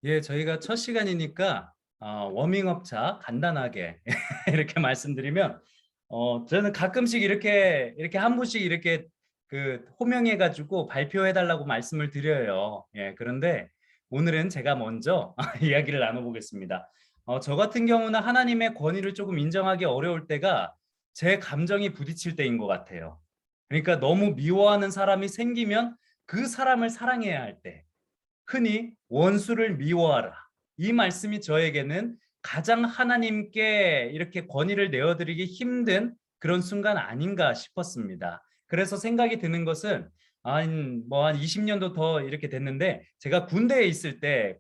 예, 저희가 첫 시간이니까 워밍업차 간단하게 이렇게 말씀드리면 저는 가끔씩 이렇게 한 분씩 이렇게 그 호명해 가지고 발표해 달라고 말씀을 드려요. 예, 그런데 오늘은 제가 먼저 이야기를 나눠 보겠습니다. 저 같은 경우는 하나님의 권위를 조금 인정하기 어려울 때가 제 감정이 부딪힐 때인 것 같아요. 그러니까 너무 미워하는 사람이 생기면 그 사람을 사랑해야 할 때, 흔히 원수를 미워하라. 이 말씀이 저에게는 가장 하나님께 이렇게 권위를 내어드리기 힘든 그런 순간 아닌가 싶었습니다. 그래서 생각이 드는 것은 한 20년도 더 이렇게 됐는데, 제가 군대에 있을 때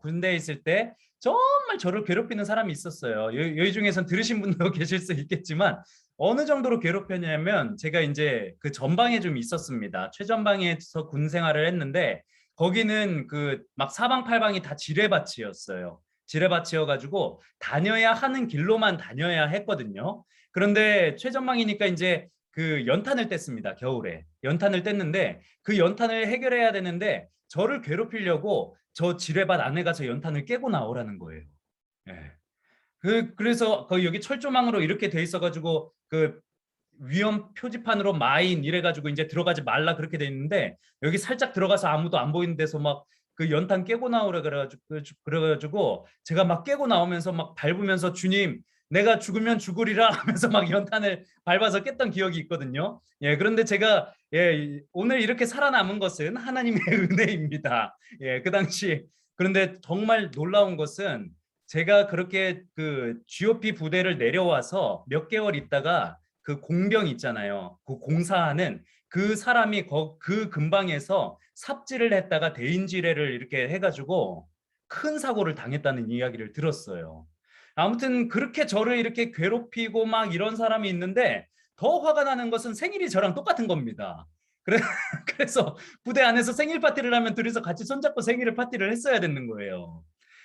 정말 저를 괴롭히는 사람이 있었어요. 여기 중에선 들으신 분도 계실 수 있겠지만, 어느 정도로 괴롭혔냐면, 제가 이제 그 전방에 좀 있었습니다. 최전방에서 군 생활을 했는데, 거기는 그 막 사방팔방이 다 지뢰밭이었어요. 지뢰밭이어가지고 다녀야 하는 길로만 다녀야 했거든요. 그런데 최전방이니까 이제 그 연탄을 뗐습니다. 겨울에 연탄을 뗐는데, 그 연탄을 해결해야 되는데 저를 괴롭히려고 저 지뢰밭 안에 가서 연탄을 깨고 나오라는 거예요. 예. 그래서 거기 여기 철조망으로 이렇게 돼 있어가지고 그 위험 표지판으로 마인 이래가지고 이제 들어가지 말라 그렇게 돼 있는데, 여기 살짝 들어가서 아무도 안 보이는 데서 막 그 연탄 깨고 나오라 그래가지고 제가 막 깨고 나오면서 막 밟으면서 주님, 내가 죽으면 죽으리라 하면서 막 연탄을 밟아서 깼던 기억이 있거든요. 예, 그런데 제가 오늘 이렇게 살아남은 것은 하나님의 은혜입니다. 예, 그 당시. 그런데 정말 놀라운 것은, 제가 그렇게 그 GOP 부대를 내려와서 몇 개월 있다가 그 공병 있잖아요. 그 공사하는 그 사람이 그 근방에서 삽질을 했다가 대인지례를 이렇게 해가지고 큰 사고를 당했다는 이야기를 들었어요. 아무튼 그렇게 저를 이렇게 괴롭히고 막 이런 사람이 있는데, 더 화가 나는 것은 생일이 저랑 똑같은 겁니다. 그래, 그래서 부대 안에서 생일 파티를 하면 둘이서 같이 손잡고 생일 파티를 했어야 되는 거예요.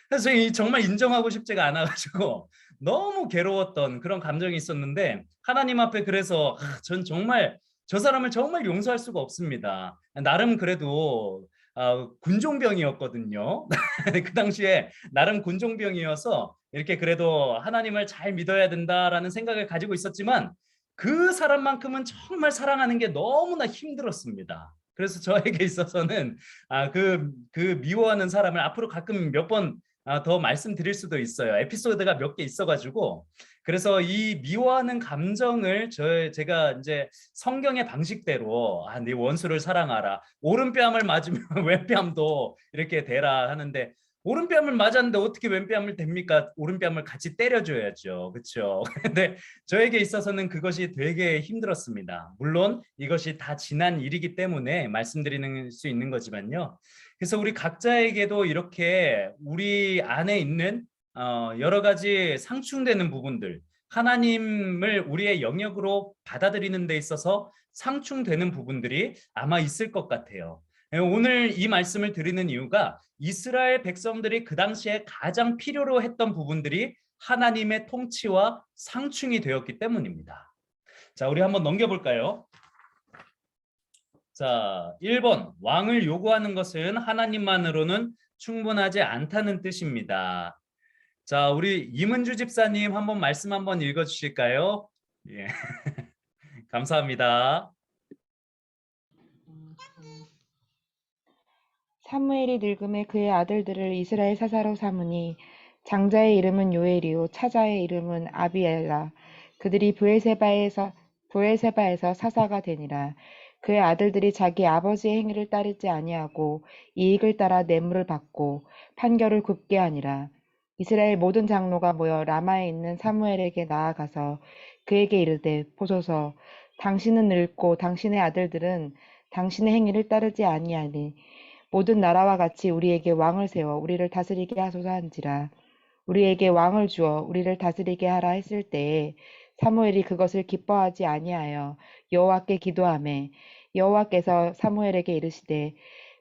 그래서 정말 인정하고 싶지가 않아가지고 너무 괴로웠던 그런 감정이 있었는데, 하나님 앞에 그래서 전 정말 저 사람을 정말 용서할 수가 없습니다. 나름 그래도 군종병이었거든요. 그 당시에 나름 군종병이어서 이렇게 그래도 하나님을 잘 믿어야 된다라는 생각을 가지고 있었지만, 그 사람만큼은 정말 사랑하는 게 너무나 힘들었습니다. 그래서 저에게 있어서는 그 미워하는 사람을 앞으로 가끔 몇 번 더 말씀드릴 수도 있어요. 에피소드가 몇 개 있어가지고. 그래서 이 미워하는 감정을 제가 이제 성경의 방식대로, 네 원수를 사랑하라, 오른뺨을 맞으면 왼뺨도 이렇게 대라 하는데, 오른뺨을 맞았는데 어떻게 왼뺨을 댑니까? 오른뺨을 같이 때려줘야죠. 그렇죠? 근데 저에게 있어서는 그것이 되게 힘들었습니다. 물론 이것이 다 지난 일이기 때문에 말씀드리는 수 있는 거지만요. 그래서 우리 각자에게도 이렇게 우리 안에 있는 여러 가지 상충되는 부분들, 하나님을 우리의 영역으로 받아들이는 데 있어서 상충되는 부분들이 아마 있을 것 같아요. 오늘 이 말씀을 드리는 이유가, 이스라엘 백성들이 그 당시에 가장 필요로 했던 부분들이 하나님의 통치와 상충이 되었기 때문입니다. 자, 우리 한번 넘겨볼까요? 자, 1번. 왕을 요구하는 것은 하나님만으로는 충분하지 않다는 뜻입니다. 자, 우리 이문주 집사님 한번 말씀 한번 읽어 주실까요? 예. 감사합니다. 사무엘이 늙음에 그의 아들들을 이스라엘 사사로 삼으니 장자의 이름은 요엘이요 차자의 이름은 아비엘라. 그들이 브엘세바에서 사사가 되니라. 그의 아들들이 자기 아버지의 행위를 따르지 아니하고 이익을 따라 뇌물을 받고 판결을 굽게 하니라. 이스라엘 모든 장로가 모여 라마에 있는 사무엘에게 나아가서 그에게 이르되, 보소서, 당신은 늙고 당신의 아들들은 당신의 행위를 따르지 아니하니 모든 나라와 같이 우리에게 왕을 세워 우리를 다스리게 하소서 한지라. 우리에게 왕을 주어 우리를 다스리게 하라 했을 때에 사무엘이 그것을 기뻐하지 아니하여 여호와께 기도하매, 여호와께서 사무엘에게 이르시되,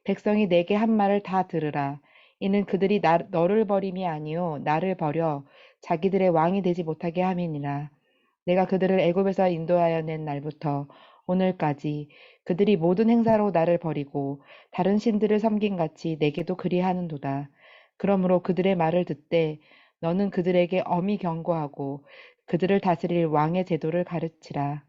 백성이 내게 한 말을 다 들으라. 이는 그들이 너를 버림이 아니요 나를 버려 자기들의 왕이 되지 못하게 함이니라. 내가 그들을 애굽에서 인도하여 낸 날부터 오늘까지 그들이 모든 행사로 나를 버리고 다른 신들을 섬긴 같이 내게도 그리하는도다. 그러므로 그들의 말을 듣되 너는 그들에게 엄히 경고하고 그들을 다스릴 왕의 제도를 가르치라.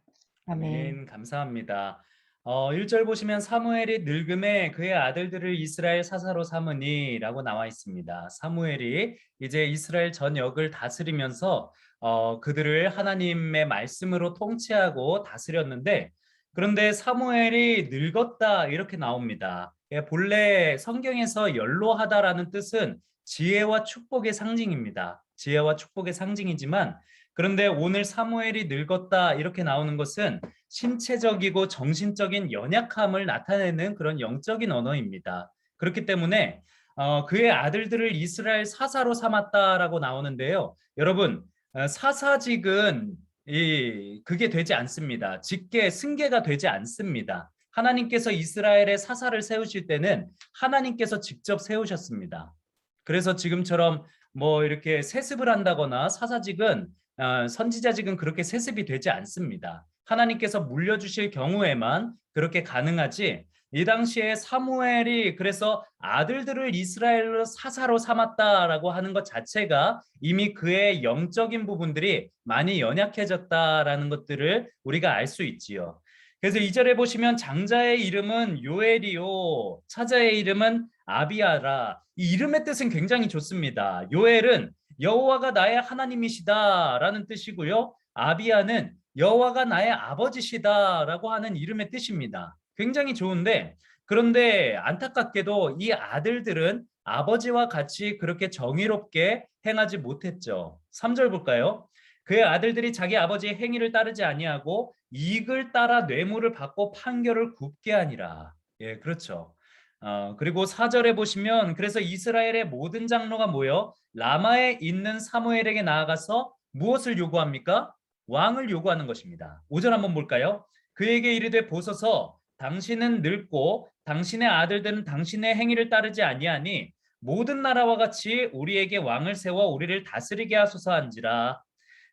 아멘. 아멘. 감사합니다. 1절 보시면 사무엘이 늙음에 그의 아들들을 이스라엘 사사로 삼으니라고 나와 있습니다. 사무엘이 이제 이스라엘 전역을 다스리면서 그들을 하나님의 말씀으로 통치하고 다스렸는데, 그런데 사무엘이 늙었다 이렇게 나옵니다. 본래 성경에서 연로하다라는 뜻은 지혜와 축복의 상징입니다. 지혜와 축복의 상징이지만, 그런데 오늘 사무엘이 늙었다 이렇게 나오는 것은 신체적이고 정신적인 연약함을 나타내는 그런 영적인 언어입니다. 그렇기 때문에 그의 아들들을 이스라엘 사사로 삼았다라고 나오는데요. 여러분, 사사직은 그게 되지 않습니다. 직계, 승계가 되지 않습니다. 하나님께서 이스라엘의 사사를 세우실 때는 하나님께서 직접 세우셨습니다. 그래서 지금처럼 뭐 이렇게 세습을 한다거나 사사직은 선지자직은 그렇게 세습이 되지 않습니다. 하나님께서 물려주실 경우에만 그렇게 가능하지, 이 당시에 사무엘이 그래서 아들들을 이스라엘로 사사로 삼았다라고 하는 것 자체가 이미 그의 영적인 부분들이 많이 연약해졌다라는 것들을 우리가 알 수 있지요. 그래서 2절에 보시면 장자의 이름은 요엘이요 차자의 이름은 아비아라. 이 이름의 뜻은 굉장히 좋습니다. 요엘은 여호와가 나의 하나님이시다라는 뜻이고요. 아비아는 여호와가 나의 아버지시다라고 하는 이름의 뜻입니다. 굉장히 좋은데, 그런데 안타깝게도 이 아들들은 아버지와 같이 그렇게 정의롭게 행하지 못했죠. 3절 볼까요? 그의 아들들이 자기 아버지의 행위를 따르지 아니하고 이익을 따라 뇌물을 받고 판결을 굽게 하니라. 예, 그렇죠. 그리고 4절에 보시면 그래서 이스라엘의 모든 장로가 모여 라마에 있는 사무엘에게 나아가서 무엇을 요구합니까? 왕을 요구하는 것입니다. 5절 한번 볼까요? 그에게 이르되 보소서, 당신은 늙고 당신의 아들들은 당신의 행위를 따르지 아니하니 모든 나라와 같이 우리에게 왕을 세워 우리를 다스리게 하소서 한지라.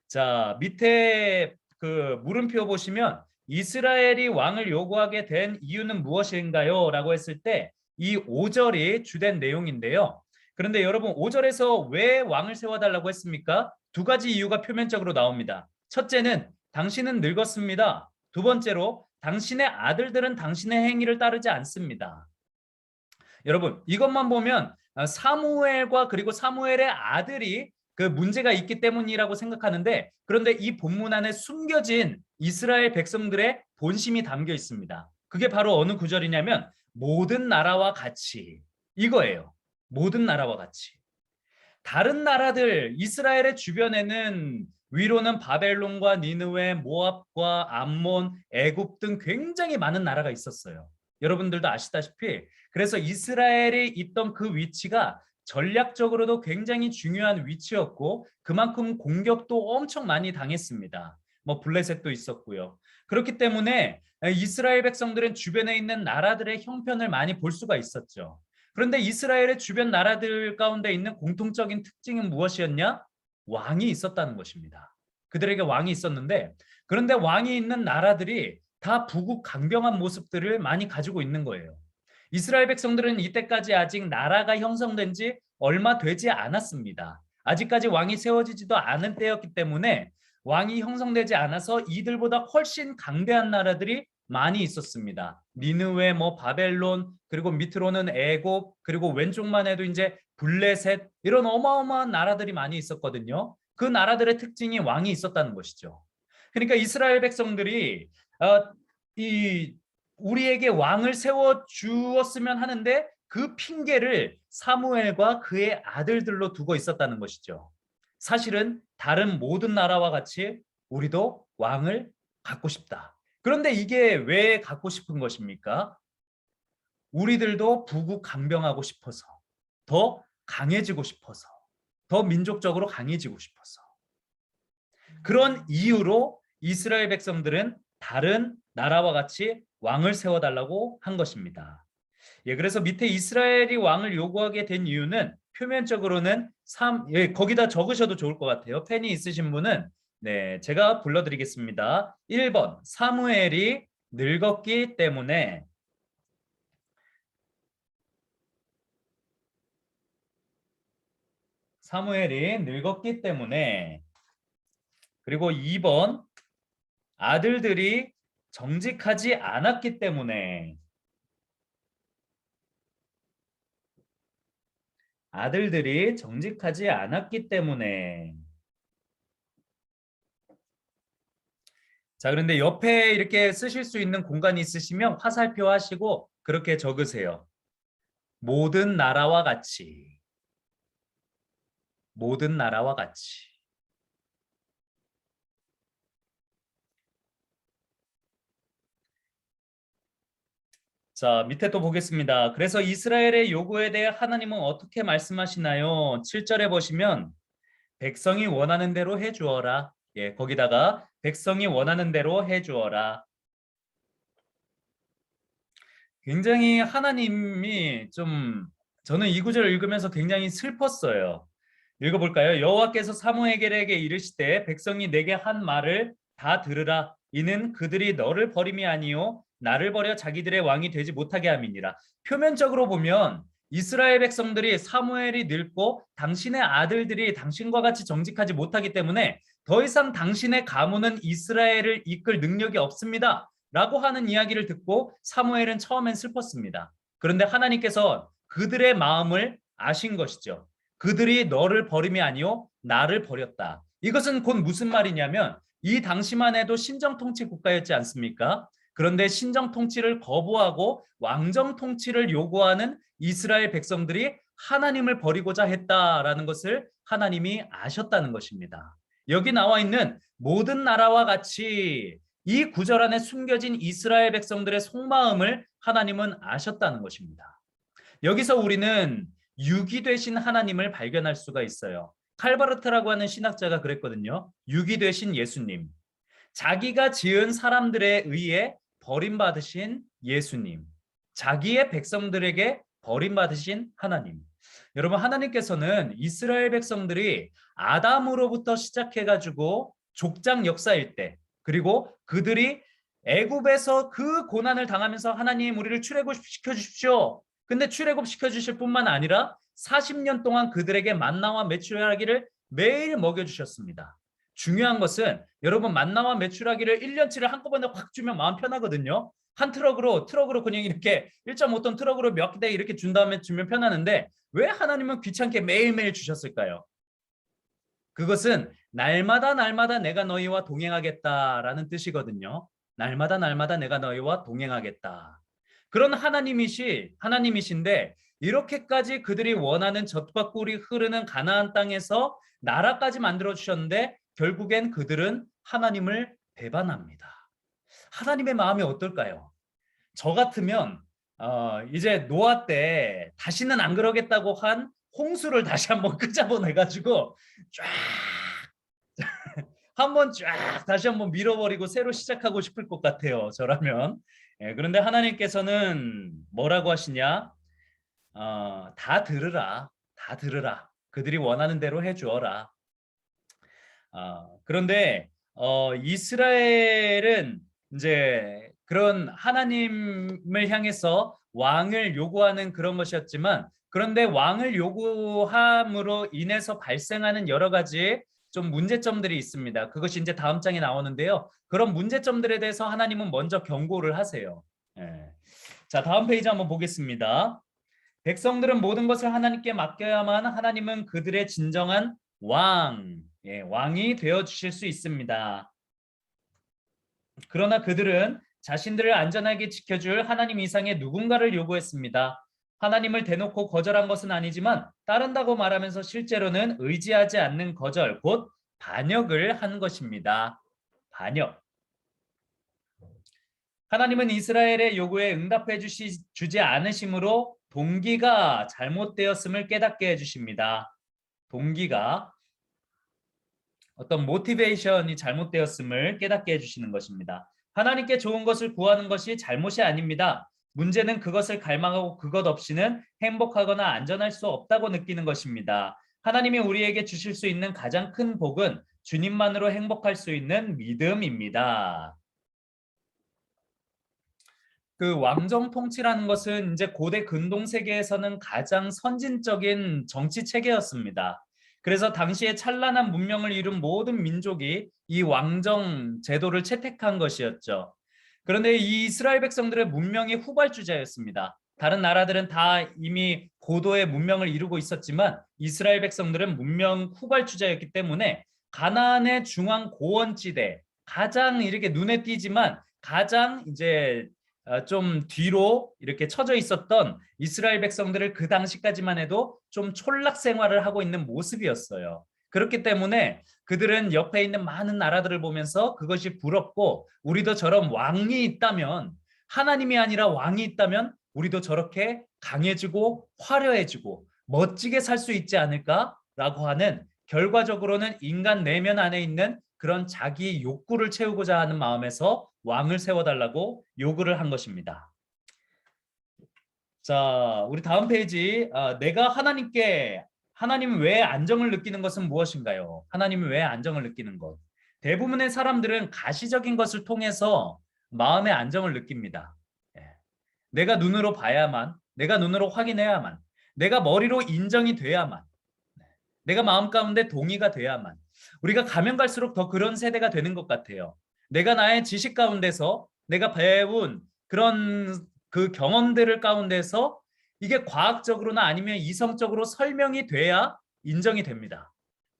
자, 밑에 그 물음표 보시면 이스라엘이 왕을 요구하게 된 이유는 무엇인가요? 라고 했을 때 이 5절이 주된 내용인데요. 그런데 여러분, 5절에서 왜 왕을 세워달라고 했습니까? 두 가지 이유가 표면적으로 나옵니다. 첫째는 당신은 늙었습니다. 두 번째로 당신의 아들들은 당신의 행위를 따르지 않습니다. 여러분, 이것만 보면 사무엘과 그리고 사무엘의 아들이 그 문제가 있기 때문이라고 생각하는데, 그런데 이 본문 안에 숨겨진 이스라엘 백성들의 본심이 담겨 있습니다. 그게 바로 어느 구절이냐면 모든 나라와 같이, 이거예요. 모든 나라와 같이. 다른 나라들, 이스라엘의 주변에는 위로는 바벨론과 니느웨, 모압과 암몬, 애굽 등 굉장히 많은 나라가 있었어요. 여러분들도 아시다시피 그래서 이스라엘이 있던 그 위치가 전략적으로도 굉장히 중요한 위치였고 그만큼 공격도 엄청 많이 당했습니다. 뭐 블레셋도 있었고요. 그렇기 때문에 이스라엘 백성들은 주변에 있는 나라들의 형편을 많이 볼 수가 있었죠. 그런데 이스라엘의 주변 나라들 가운데 있는 공통적인 특징은 무엇이었냐? 왕이 있었다는 것입니다. 그들에게 왕이 있었는데, 그런데 왕이 있는 나라들이 다 부국 강병한 모습들을 많이 가지고 있는 거예요. 이스라엘 백성들은 이때까지 아직 나라가 형성된 지 얼마 되지 않았습니다. 아직까지 왕이 세워지지도 않은 때였기 때문에 왕이 형성되지 않아서 이들보다 훨씬 강대한 나라들이 많이 있었습니다. 니느웨, 뭐 바벨론, 그리고 밑으로는 애굽, 그리고 왼쪽만 해도 이제 블레셋, 이런 어마어마한 나라들이 많이 있었거든요. 그 나라들의 특징이 왕이 있었다는 것이죠. 그러니까 이스라엘 백성들이 이 우리에게 왕을 세워 주었으면 하는데 그 핑계를 사무엘과 그의 아들들로 두고 있었다는 것이죠. 사실은 다른 모든 나라와 같이 우리도 왕을 갖고 싶다. 그런데 이게 왜 갖고 싶은 것입니까? 우리들도 부국 강병하고 싶어서, 더 강해지고 싶어서, 더 민족적으로 강해지고 싶어서. 그런 이유로 이스라엘 백성들은 다른 나라와 같이 왕을 세워달라고 한 것입니다. 예, 그래서 밑에 이스라엘이 왕을 요구하게 된 이유는 표면적으로는 거기다 적으셔도 좋을 것 같아요. 펜이 있으신 분은 네, 제가 불러드리겠습니다. 1번 사무엘이 늙었기 때문에, 사무엘이 늙었기 때문에, 그리고 2번 아들들이 정직하지 않았기 때문에, 아들들이 정직하지 않았기 때문에. 자, 그런데 옆에 이렇게 쓰실 수 있는 공간이 있으시면 화살표 하시고 그렇게 적으세요. 모든 나라와 같이. 모든 나라와 같이. 자, 밑에 또 보겠습니다. 그래서 이스라엘의 요구에 대해 하나님은 어떻게 말씀하시나요? 7절에 보시면 백성이 원하는 대로 해 주어라. 예, 거기다가 백성이 원하는 대로 해 주어라. 굉장히 하나님이 좀, 저는 이 구절을 읽으면서 굉장히 슬펐어요. 읽어볼까요? 여호와께서 사무엘에게 이르시되 백성이 내게 한 말을 다 들으라. 이는 그들이 너를 버림이 아니요 나를 버려 자기들의 왕이 되지 못하게 함이니라. 표면적으로 보면 이스라엘 백성들이 사무엘이 늙고 당신의 아들들이 당신과 같이 정직하지 못하기 때문에 더 이상 당신의 가문은 이스라엘을 이끌 능력이 없습니다. 라고 하는 이야기를 듣고 사무엘은 처음엔 슬펐습니다. 그런데 하나님께서 그들의 마음을 아신 것이죠. 그들이 너를 버림이 아니요 나를 버렸다. 이것은 곧 무슨 말이냐면 이 당시만 해도 신정 통치 국가였지 않습니까? 그런데 신정 통치를 거부하고 왕정 통치를 요구하는 이스라엘 백성들이 하나님을 버리고자 했다라는 것을 하나님이 아셨다는 것입니다. 여기 나와 있는 모든 나라와 같이 이 구절 안에 숨겨진 이스라엘 백성들의 속마음을 하나님은 아셨다는 것입니다. 여기서 우리는 육이 되신 하나님을 발견할 수가 있어요. 칼바르트라고 하는 신학자가 그랬거든요. 육이 되신 예수님. 자기가 지은 사람들에 의해 버림받으신 예수님. 자기의 백성들에게 버림받으신 하나님. 여러분, 하나님께서는 이스라엘 백성들이 아담으로부터 시작해가지고 족장 역사일 때, 그리고 그들이 애굽에서 그 고난을 당하면서 하나님 우리를 출애굽시켜 주십시오. 근데 출애굽시켜 주실 뿐만 아니라 40년 동안 그들에게 만나와 메추라기를 매일 먹여주셨습니다. 중요한 것은 여러분 만나와 메추라기를 1년치를 한꺼번에 확 주면 마음 편하거든요. 한 트럭으로 그냥 이렇게 1.5톤 트럭으로 몇 대 이렇게 준 다음에 주면 편하는데 왜 하나님은 귀찮게 매일매일 주셨을까요? 그것은 날마다 날마다 내가 너희와 동행하겠다라는 뜻이거든요. 날마다 날마다 내가 너희와 동행하겠다. 그런 하나님이신데 이렇게까지 그들이 원하는 젖과 꿀이 흐르는 가나안 땅에서 나라까지 만들어 주셨는데 결국엔 그들은 하나님을 배반합니다. 하나님의 마음이 어떨까요? 저 같으면 이제 노아 때 다시는 안 그러겠다고 한 홍수를 다시 한번 끄잡아내가지고 쫙 한번 쫙 다시 한번 밀어버리고 새로 시작하고 싶을 것 같아요. 저라면. 예, 그런데 하나님께서는 뭐라고 하시냐? 다 들으라, 다 들으라. 그들이 원하는 대로 해주어라. 그런데 이스라엘은 이제 그런 하나님을 향해서 왕을 요구하는 그런 것이었지만 그런데 왕을 요구함으로 인해서 발생하는 여러 가지 좀 문제점들이 있습니다. 그것이 이제 다음 장에 나오는데요. 그런 문제점들에 대해서 하나님은 먼저 경고를 하세요. 예. 자, 다음 페이지 한번 보겠습니다. 백성들은 모든 것을 하나님께 맡겨야만 하나님은 그들의 진정한 왕, 예, 왕이 되어 주실 수 있습니다. 그러나 그들은 자신들을 안전하게 지켜줄 하나님 이상의 누군가를 요구했습니다. 하나님을 대놓고 거절한 것은 아니지만 따른다고 말하면서 실제로는 의지하지 않는 거절, 곧 반역을 한 것입니다. 반역. 하나님은 이스라엘의 요구에 응답해 주지 않으심으로 동기가 잘못되었음을 깨닫게 해주십니다. 동기가 어떤 모티베이션이 잘못되었음을 깨닫게 해주시는 것입니다. 하나님께 좋은 것을 구하는 것이 잘못이 아닙니다. 문제는 그것을 갈망하고 그것 없이는 행복하거나 안전할 수 없다고 느끼는 것입니다. 하나님이 우리에게 주실 수 있는 가장 큰 복은 주님만으로 행복할 수 있는 믿음입니다. 그 왕정 통치라는 것은 이제 고대 근동 세계에서는 가장 선진적인 정치 체계였습니다. 그래서 당시에 찬란한 문명을 이룬 모든 민족이 이 왕정 제도를 채택한 것이었죠. 그런데 이 이스라엘 백성들의 문명이 후발주자였습니다. 다른 나라들은 다 이미 고도의 문명을 이루고 있었지만 이스라엘 백성들은 문명 후발주자였기 때문에 가나안의 중앙 고원지대, 가장 이렇게 눈에 띄지만 가장 이제 좀 뒤로 이렇게 처져 있었던 이스라엘 백성들을 그 당시까지만 해도 좀 촌락 생활을 하고 있는 모습이었어요. 그렇기 때문에 그들은 옆에 있는 많은 나라들을 보면서 그것이 부럽고, 우리도 저런 왕이 있다면, 하나님이 아니라 왕이 있다면 우리도 저렇게 강해지고 화려해지고 멋지게 살 수 있지 않을까라고 하는, 결과적으로는 인간 내면 안에 있는 그런 자기 욕구를 채우고자 하는 마음에서 왕을 세워달라고 요구를 한 것입니다. 자, 우리 다음 페이지. 내가 하나님 외에 안정을 느끼는 것은 무엇인가요? 하나님 외에 안정을 느끼는 것. 대부분의 사람들은 가시적인 것을 통해서 마음의 안정을 느낍니다. 예. 내가 눈으로 봐야만, 내가 눈으로 확인해야만, 내가 머리로 인정이 돼야만, 내가 마음 가운데 동의가 돼야만. 우리가 가면 갈수록 더 그런 세대가 되는 것 같아요. 내가 나의 지식 가운데서 내가 배운 그런 그 경험들을 가운데서 이게 과학적으로나 아니면 이성적으로 설명이 돼야 인정이 됩니다.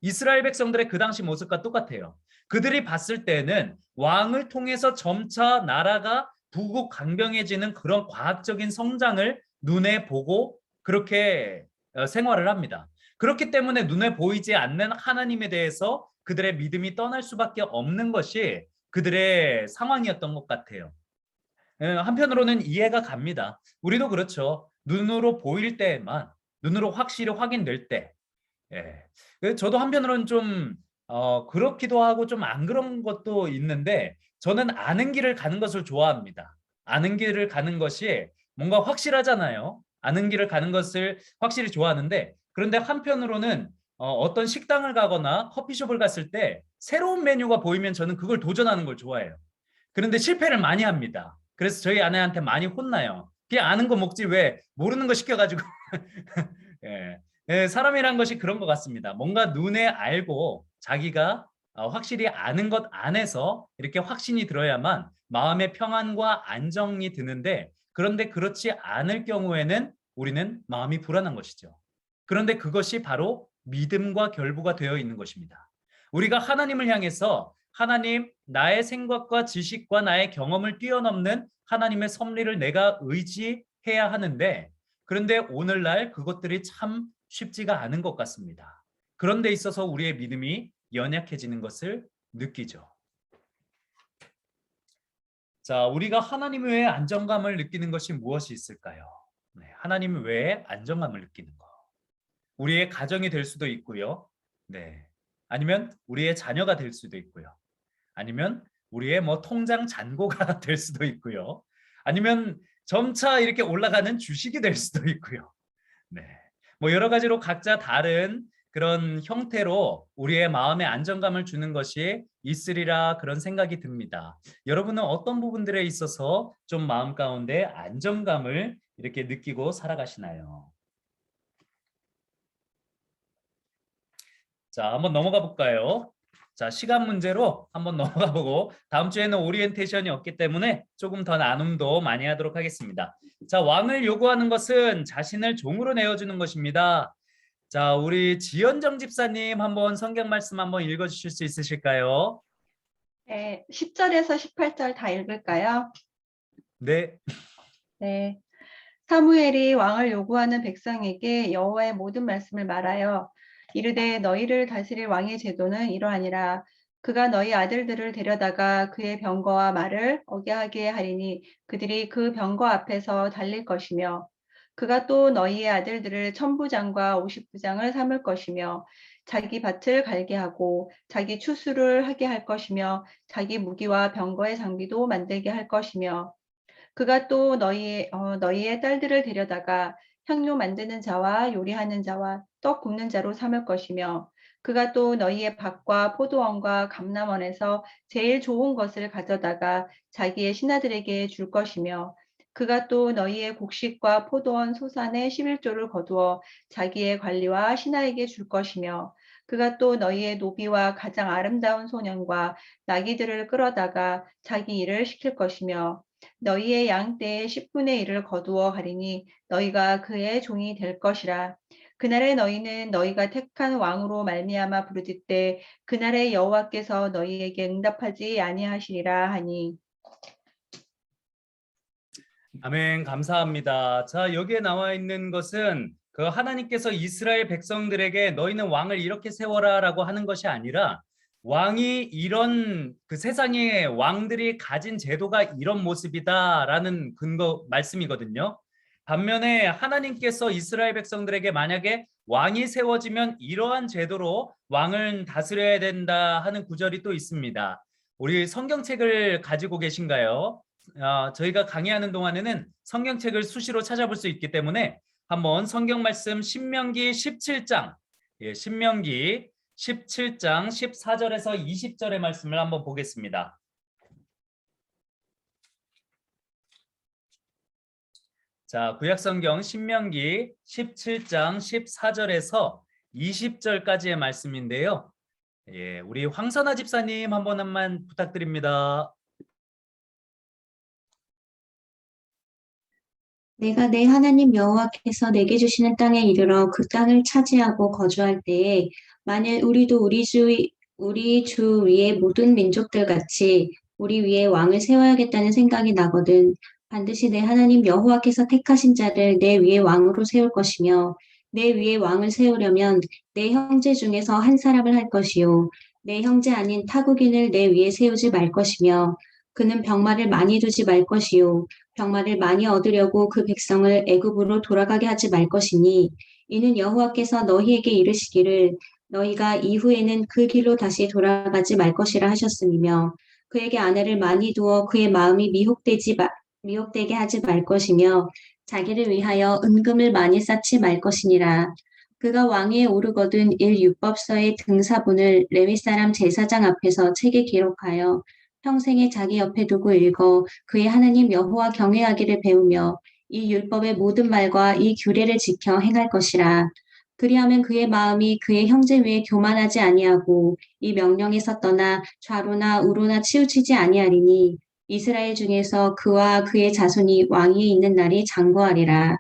이스라엘 백성들의 그 당시 모습과 똑같아요. 그들이 봤을 때는 왕을 통해서 점차 나라가 부국 강병해지는 그런 과학적인 성장을 눈에 보고 그렇게 생활을 합니다. 그렇기 때문에 눈에 보이지 않는 하나님에 대해서 그들의 믿음이 떠날 수밖에 없는 것이 그들의 상황이었던 것 같아요. 한편으로는 이해가 갑니다. 우리도 그렇죠. 눈으로 보일 때만, 눈으로 확실히 확인될 때. 예. 저도 한편으로는 좀 그렇기도 하고 좀 안 그런 것도 있는데, 저는 아는 길을 가는 것을 좋아합니다. 아는 길을 가는 것이 뭔가 확실하잖아요. 아는 길을 가는 것을 확실히 좋아하는데, 그런데 한편으로는 어떤 식당을 가거나 커피숍을 갔을 때 새로운 메뉴가 보이면 저는 그걸 도전하는 걸 좋아해요. 그런데 실패를 많이 합니다. 그래서 저희 아내한테 많이 혼나요. 그냥 아는 거 먹지 왜 모르는 거 시켜가지고. 예. 예, 사람이란 것이 그런 것 같습니다. 뭔가 눈에 알고 자기가 확실히 아는 것 안에서 이렇게 확신이 들어야만 마음의 평안과 안정이 드는데, 그런데 그렇지 않을 경우에는 우리는 마음이 불안한 것이죠. 그런데 그것이 바로 믿음과 결부가 되어 있는 것입니다. 우리가 하나님을 향해서 하나님, 나의 생각과 지식과 나의 경험을 뛰어넘는 하나님의 섭리를 내가 의지해야 하는데, 그런데 오늘날 그것들이 참 쉽지가 않은 것 같습니다. 그런 데 있어서 우리의 믿음이 연약해지는 것을 느끼죠. 자, 우리가 하나님 외에 안정감을 느끼는 것이 무엇이 있을까요? 네, 하나님 외에 안정감을 느끼는 것. 우리의 가정이 될 수도 있고요. 네. 아니면 우리의 자녀가 될 수도 있고요. 아니면 우리의 뭐 통장 잔고가 될 수도 있고요. 아니면 점차 이렇게 올라가는 주식이 될 수도 있고요. 네. 뭐 여러 가지로 각자 다른 그런 형태로 우리의 마음에 안정감을 주는 것이 있으리라, 그런 생각이 듭니다. 여러분은 어떤 부분들에 있어서 좀 마음 가운데 안정감을 이렇게 느끼고 살아가시나요? 자, 한번 넘어가 볼까요? 자, 시간 문제로 한번 넘어가 보고, 다음 주에는 오리엔테이션이 없기 때문에 조금 더 나눔도 많이 하도록 하겠습니다. 자, 왕을 요구하는 것은 자신을 종으로 내어주는 것입니다. 자, 우리 지연정 집사님 한번 성경 말씀 한번 읽어 주실 수 있으실까요? 네, 10절에서 18절 다 읽을까요? 네. 네. 사무엘이 왕을 요구하는 백성에게 여호와의 모든 말씀을 말하여 이르되 너희를 다스릴 왕의 제도는 이러하니라. 그가 너희 아들들을 데려다가 그의 병거와 말을 어겨하게 하리니 그들이 그 병거 앞에서 달릴 것이며 그가 또 너희의 아들들을 천부장과 오십부장을 삼을 것이며 자기 밭을 갈게 하고 자기 추수를 하게 할 것이며 자기 무기와 병거의 장비도 만들게 할 것이며 그가 또 너희의 딸들을 데려다가 향료 만드는 자와 요리하는 자와 떡 굽는 자로 삼을 것이며 그가 또 너희의 밭과 포도원과 감람원에서 제일 좋은 것을 가져다가 자기의 신하들에게 줄 것이며 그가 또 너희의 곡식과 포도원 소산의 11조를 거두어 자기의 관리와 신하에게 줄 것이며 그가 또 너희의 노비와 가장 아름다운 소년과 나귀들을 끌어다가 자기 일을 시킬 것이며 너희의 양떼의 10분의 1을 거두어 가리니 너희가 그의 종이 될 것이라. 그날에 너희는 너희가 택한 왕으로 말미암아 부르짖되 그날에 여호와께서 너희에게 응답하지 아니하시리라 하니. 아멘. 감사합니다. 자, 여기에 나와 있는 것은 그 하나님께서 이스라엘 백성들에게 너희는 왕을 이렇게 세워라라고 하는 것이 아니라 왕이 이런 그 세상의 왕들이 가진 제도가 이런 모습이다라는 근거 말씀이거든요. 반면에 하나님께서 이스라엘 백성들에게 만약에 왕이 세워지면 이러한 제도로 왕을 다스려야 된다 하는 구절이 또 있습니다. 우리 성경책을 가지고 계신가요? 저희가 강의하는 동안에는 성경책을 수시로 찾아볼 수 있기 때문에 한번 성경 말씀 신명기 17장, 신명기 17장 14절에서 20절의 말씀을 한번 보겠습니다. 자, 구약성경 신명기 17장 14절에서 20절까지의 말씀인데요. 우리 황선아 집사님 한 번만 부탁드립니다. 내가 내 하나님 여호와께서 내게 주시는 땅에 이르러 그 땅을 차지하고 거주할 때에 만일 우리도 우리 주 위에 모든 민족들 같이 우리 위에 왕을 세워야겠다는 생각이 나거든 반드시 내 하나님 여호와께서 택하신 자를 내 위에 왕으로 세울 것이며 내 위에 왕을 세우려면 내 형제 중에서 한 사람을 할 것이요 내 형제 아닌 타국인을 내 위에 세우지 말 것이며 그는 병마를 많이 두지 말 것이요 병마를 많이 얻으려고 그 백성을 애굽으로 돌아가게 하지 말 것이니 이는 여호와께서 너희에게 이르시기를 너희가 이후에는 그 길로 다시 돌아가지 말 것이라 하셨음이며 그에게 아내를 많이 두어 그의 마음이 미혹되게 하지 말 것이며 자기를 위하여 은금을 많이 쌓지 말 것이니라. 그가 왕위에 오르거든 율법서의 등사본을 레위 사람 제사장 앞에서 책에 기록하여 평생에 자기 옆에 두고 읽어 그의 하나님 여호와 경외하기를 배우며 이 율법의 모든 말과 이 규례를 지켜 행할 것이라. 그리하면 그의 마음이 그의 형제 위에 교만하지 아니하고 이 명령에서 떠나 좌로나 우로나 치우치지 아니하리니 이스라엘 중에서 그와 그의 자손이 왕위에 있는 날이 장구하리라.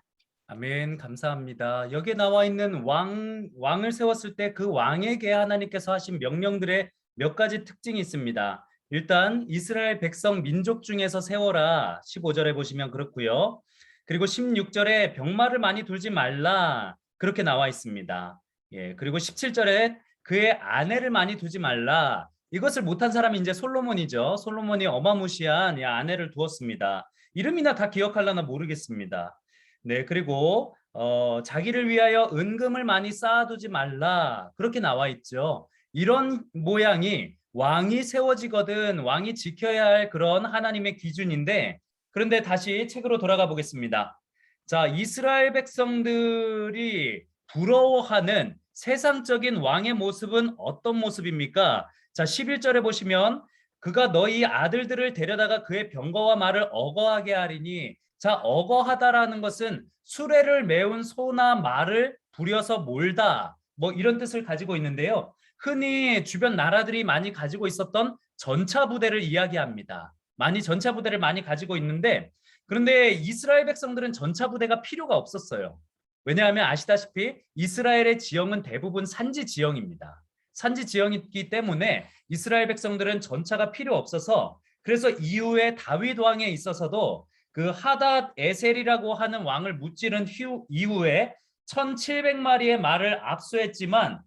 아멘. 감사합니다. 여기에 나와 있는 왕을 세웠을 때 그 왕에게 하나님께서 하신 명령들의 몇 가지 특징이 있습니다. 일단 이스라엘 백성 민족 중에서 세워라 15절에 보시면 그렇고요. 그리고 16절에 병마를 많이 둘지 말라 그렇게 나와 있습니다. 그리고 17절에 그의 아내를 많이 두지 말라. 이것을 못한 사람이 이제 솔로몬이죠. 솔로몬이 어마무시한 아내를 두었습니다. 이름이나 다 기억하려나 모르겠습니다. 네, 그리고 자기를 위하여 은금을 많이 쌓아두지 말라 그렇게 나와 있죠. 이런 모양이 왕이 세워지거든 왕이 지켜야 할 그런 하나님의 기준인데 그런데 다시 책으로 돌아가 보겠습니다. 자, 이스라엘 백성들이 부러워하는 세상적인 왕의 모습은 어떤 모습입니까? 자, 11절에 보시면 그가 너희 아들들을 데려다가 그의 병거와 말을 어거하게 하리니 자, 어거하다라는 것은 수레를 메운 소나 말을 부려서 몰다 뭐 이런 뜻을 가지고 있는데요. 흔히 주변 나라들이 많이 가지고 있었던 전차 부대를 이야기합니다. 전차 부대를 많이 가지고 있는데 그런데 이스라엘 백성들은 전차 부대가 필요가 없었어요. 왜냐하면 아시다시피 이스라엘의 지형은 대부분 산지 지형입니다. 산지 지형이기 때문에 이스라엘 백성들은 전차가 필요 없어서 그래서 이후에 다윗 왕에 있어서도 그 하닷 에셀이라고 하는 왕을 무찌른 이후에 1700마리의 말을 압수했지만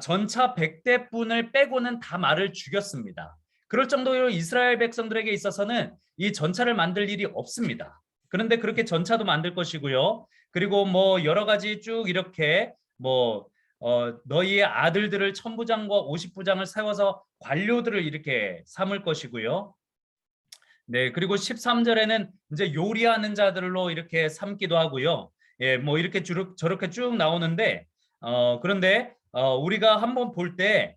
전차 100대뿐을 빼고는 다 말을 죽였습니다. 그럴 정도로 이스라엘 백성들에게 있어서는 이 전차를 만들 일이 없습니다. 그런데 그렇게 전차도 만들 것이고요. 그리고 뭐 여러 가지 쭉 이렇게 너희의 아들들을 1000부장과 50부장을 세워서 관료들을 이렇게 삼을 것이고요. 네, 그리고 13절에는 이제 요리하는 자들로 이렇게 삼기도 하고요. 뭐 이렇게 저렇게 쭉 나오는데 그런데 우리가 한번 볼 때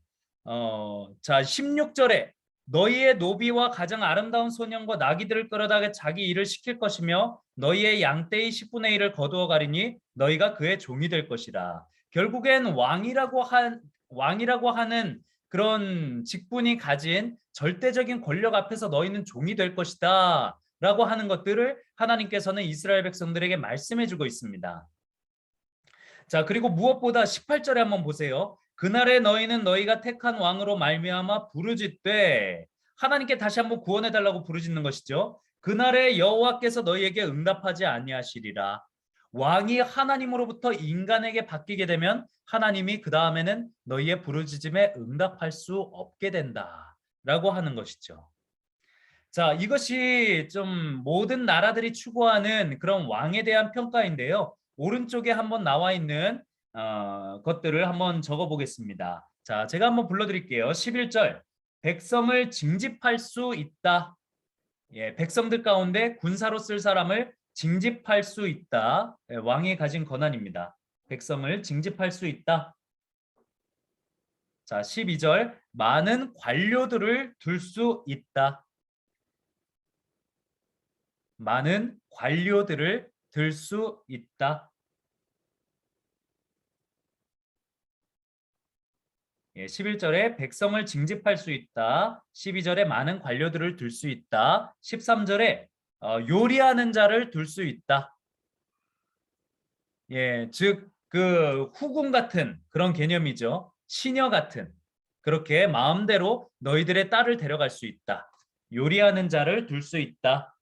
자, 16절에 너희의 노비와 가장 아름다운 소년과 나귀들을 끌어다가 자기 일을 시킬 것이며 너희의 양떼의 10분의 1을 거두어 가리니 너희가 그의 종이 될 것이라. 결국엔 왕이라고 하는 그런 직분이 가진 절대적인 권력 앞에서 너희는 종이 될 것이다 라고 하는 것들을 하나님께서는 이스라엘 백성들에게 말씀해 주고 있습니다. 자, 그리고 무엇보다 18절에 한번 보세요. 그날에 너희는 너희가 택한 왕으로 말미암아 부르짖되, 하나님께 다시 한번 구원해 달라고 부르짖는 것이죠. 그날에 여호와께서 너희에게 응답하지 아니하시리라. 왕이 하나님으로부터 인간에게 바뀌게 되면 하나님이 그 다음에는 너희의 부르짖음에 응답할 수 없게 된다라고 하는 것이죠. 자, 이것이 좀 모든 나라들이 추구하는 그런 왕에 대한 평가인데요. 오른쪽에 한번 나와 있는 것들을 한번 적어 보겠습니다. 자, 제가 한번 불러드릴게요. 11절. 백성을 징집할 수 있다. 예, 백성들 가운데 군사로 쓸 사람을 징집할 수 있다. 예, 왕이 가진 권한입니다. 백성을 징집할 수 있다. 자, 12절. 많은 관료들을 둘 수 있다. 많은 관료들을 들 수 있다. 예, 11절에 백성을 징집할 수 있다. 12절에 많은 관료들을 둘 수 있다. 13절에 요리하는 자를 둘 수 있다. 예, 즉 그 후궁 같은 그런 개념이죠. 시녀 같은, 그렇게 마음대로 너희들의 딸을 데려갈 수 있다. 요리하는 자를 둘 수 있다.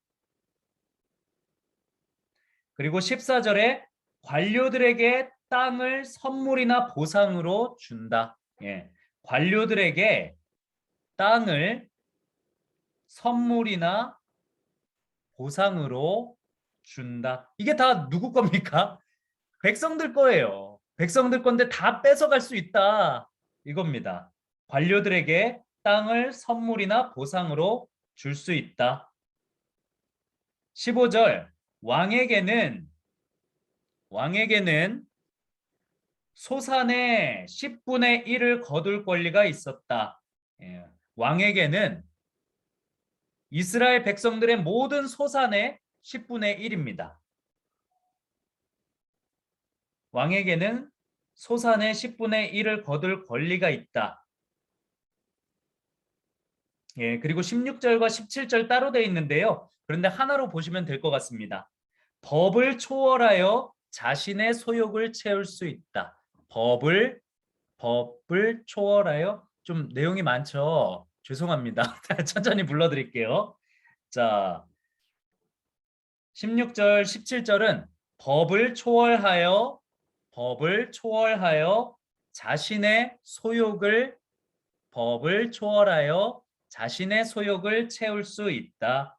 그리고 14절에 관료들에게 땅을 선물이나 보상으로 준다. 예, 관료들에게 땅을 선물이나 보상으로 준다. 이게 다 누구 겁니까? 백성들 거예요. 백성들 건데 다 뺏어갈 수 있다. 이겁니다. 관료들에게 땅을 선물이나 보상으로 줄 수 있다. 15절. 왕에게는 소산의 10분의 1을 거둘 권리가 있었다. 예, 왕에게는 이스라엘 백성들의 모든 소산의 10분의 1입니다. 왕에게는 소산의 10분의 1을 거둘 권리가 있다. 예, 그리고 16절과 17절 따로 되어 있는데요. 그런데 하나로 보시면 될 것 같습니다. 법을 초월하여 자신의 소욕을 채울 수 있다. 법을 초월하여, 좀 내용이 많죠. 죄송합니다. 천천히 불러드릴게요. 자, 16절, 17절은 법을 초월하여 자신의 소욕을 채울 수 있다.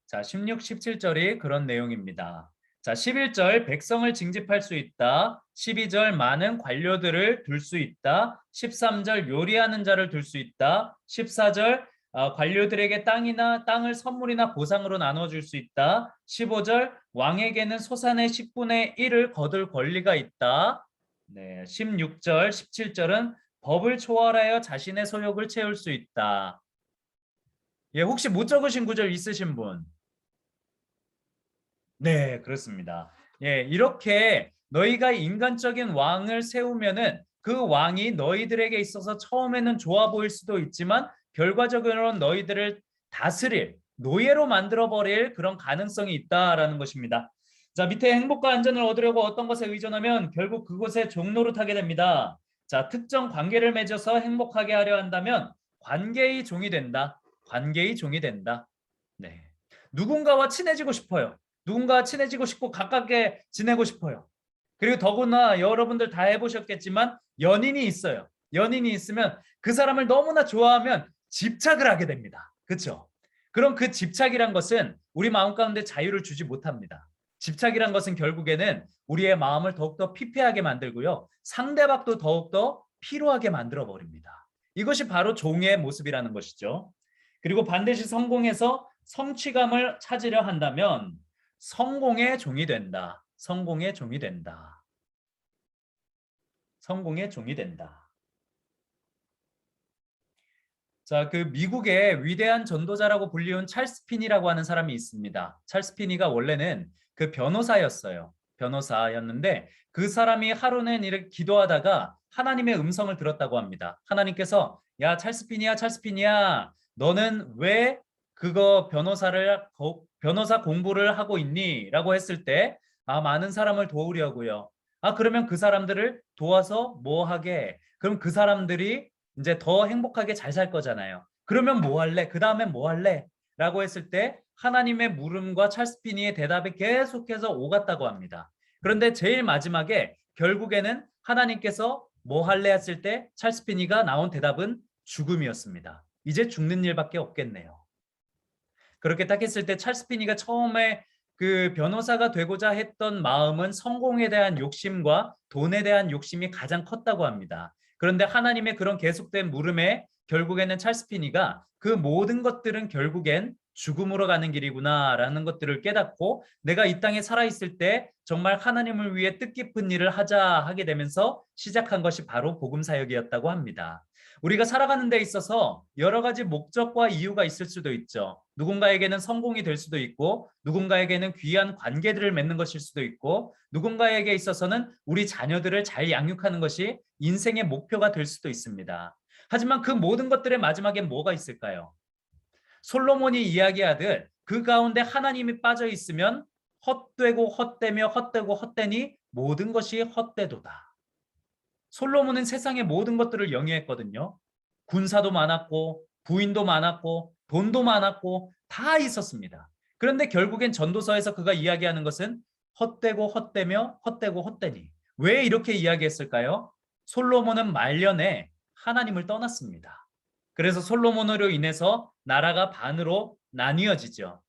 자, 16, 17절이 그런 내용입니다. 자, 11절 백성을 징집할 수 있다. 12절 많은 관료들을 둘 수 있다. 13절 요리하는 자를 둘 수 있다. 14절 관료들에게 땅을 선물이나 보상으로 나눠줄 수 있다. 15절 왕에게는 소산의 10분의 1을 거둘 권리가 있다. 네, 16절, 17절은 법을 초월하여 자신의 소욕을 채울 수 있다. 예, 혹시 못 적으신 구절 있으신 분? 네, 그렇습니다. 예, 이렇게 너희가 인간적인 왕을 세우면은 그 왕이 너희들에게 있어서 처음에는 좋아 보일 수도 있지만 결과적으로는 너희들을 다스릴, 노예로 만들어 버릴 그런 가능성이 있다라는 것입니다. 자, 밑에 행복과 안전을 얻으려고 어떤 것에 의존하면 결국 그곳에 종노릇하게 됩니다. 자, 특정 관계를 맺어서 행복하게 하려 한다면 관계의 종이 된다. 관계의 종이 된다. 네. 누군가와 친해지고 싶어요. 누군가와 친해지고 싶고 가깝게 지내고 싶어요. 그리고 더구나 여러분들 다 해보셨겠지만 연인이 있어요. 연인이 있으면 그 사람을 너무나 좋아하면 집착을 하게 됩니다. 그렇죠? 그럼 그 집착이란 것은 우리 마음 가운데 자유를 주지 못합니다. 집착이란 것은 결국에는 우리의 마음을 더욱더 피폐하게 만들고요. 상대방도 더욱더 피로하게 만들어 버립니다. 이것이 바로 종의 모습이라는 것이죠. 그리고 반드시 성공해서 성취감을 찾으려 한다면 성공의 종이 된다. 성공의 종이 된다. 성공의 종이 된다. 자, 그 미국의 위대한 전도자라고 불리운 찰스 피니라고 하는 사람이 있습니다. 찰스 피니가 원래는 그 변호사였어요. 변호사였는데 그 사람이 하루는 이렇게 기도하다가 하나님의 음성을 들었다고 합니다. 하나님께서 야, 찰스 피니야, 찰스 피니야, 너는 왜 그거 변호사 공부를 하고 있니? 라고 했을 때 많은 사람을 도우려고요. 그러면 그 사람들을 도와서 뭐 하게? 그럼 그 사람들이 이제 더 행복하게 잘 살 거잖아요. 그러면 뭐 할래? 그 다음엔 뭐 할래? 라고 했을 때 하나님의 물음과 찰스 피니의 대답이 계속해서 오갔다고 합니다. 그런데 제일 마지막에 결국에는 하나님께서 뭐 할래 했을 때 찰스 피니가 나온 대답은 죽음이었습니다. 이제 죽는 일밖에 없겠네요. 그렇게 딱 했을 때 찰스 피니가 처음에 그 변호사가 되고자 했던 마음은 성공에 대한 욕심과 돈에 대한 욕심이 가장 컸다고 합니다. 그런데 하나님의 그런 계속된 물음에 결국에는 찰스 피니가 그 모든 것들은 결국엔 죽음으로 가는 길이구나라는 것들을 깨닫고 내가 이 땅에 살아있을 때 정말 하나님을 위해 뜻깊은 일을 하게 되면서 시작한 것이 바로 복음 사역이었다고 합니다. 우리가 살아가는 데 있어서 여러 가지 목적과 이유가 있을 수도 있죠. 누군가에게는 성공이 될 수도 있고 누군가에게는 귀한 관계들을 맺는 것일 수도 있고 누군가에게 있어서는 우리 자녀들을 잘 양육하는 것이 인생의 목표가 될 수도 있습니다. 하지만 그 모든 것들의 마지막에 뭐가 있을까요? 솔로몬이 이야기하듯 그 가운데 하나님이 빠져 있으면 헛되고 헛되며 헛되고 헛되니 모든 것이 헛되도다. 솔로몬은 세상의 모든 것들을 영위했거든요. 군사도 많았고 부인도 많았고 돈도 많았고 다 있었습니다. 그런데 결국엔 전도서에서 그가 이야기하는 것은 헛되고 헛되며 헛되고 헛되니. 왜 이렇게 이야기했을까요? 솔로몬은 말년에 하나님을 떠났습니다. 그래서 솔로몬으로 인해서 나라가 반으로 나뉘어지죠.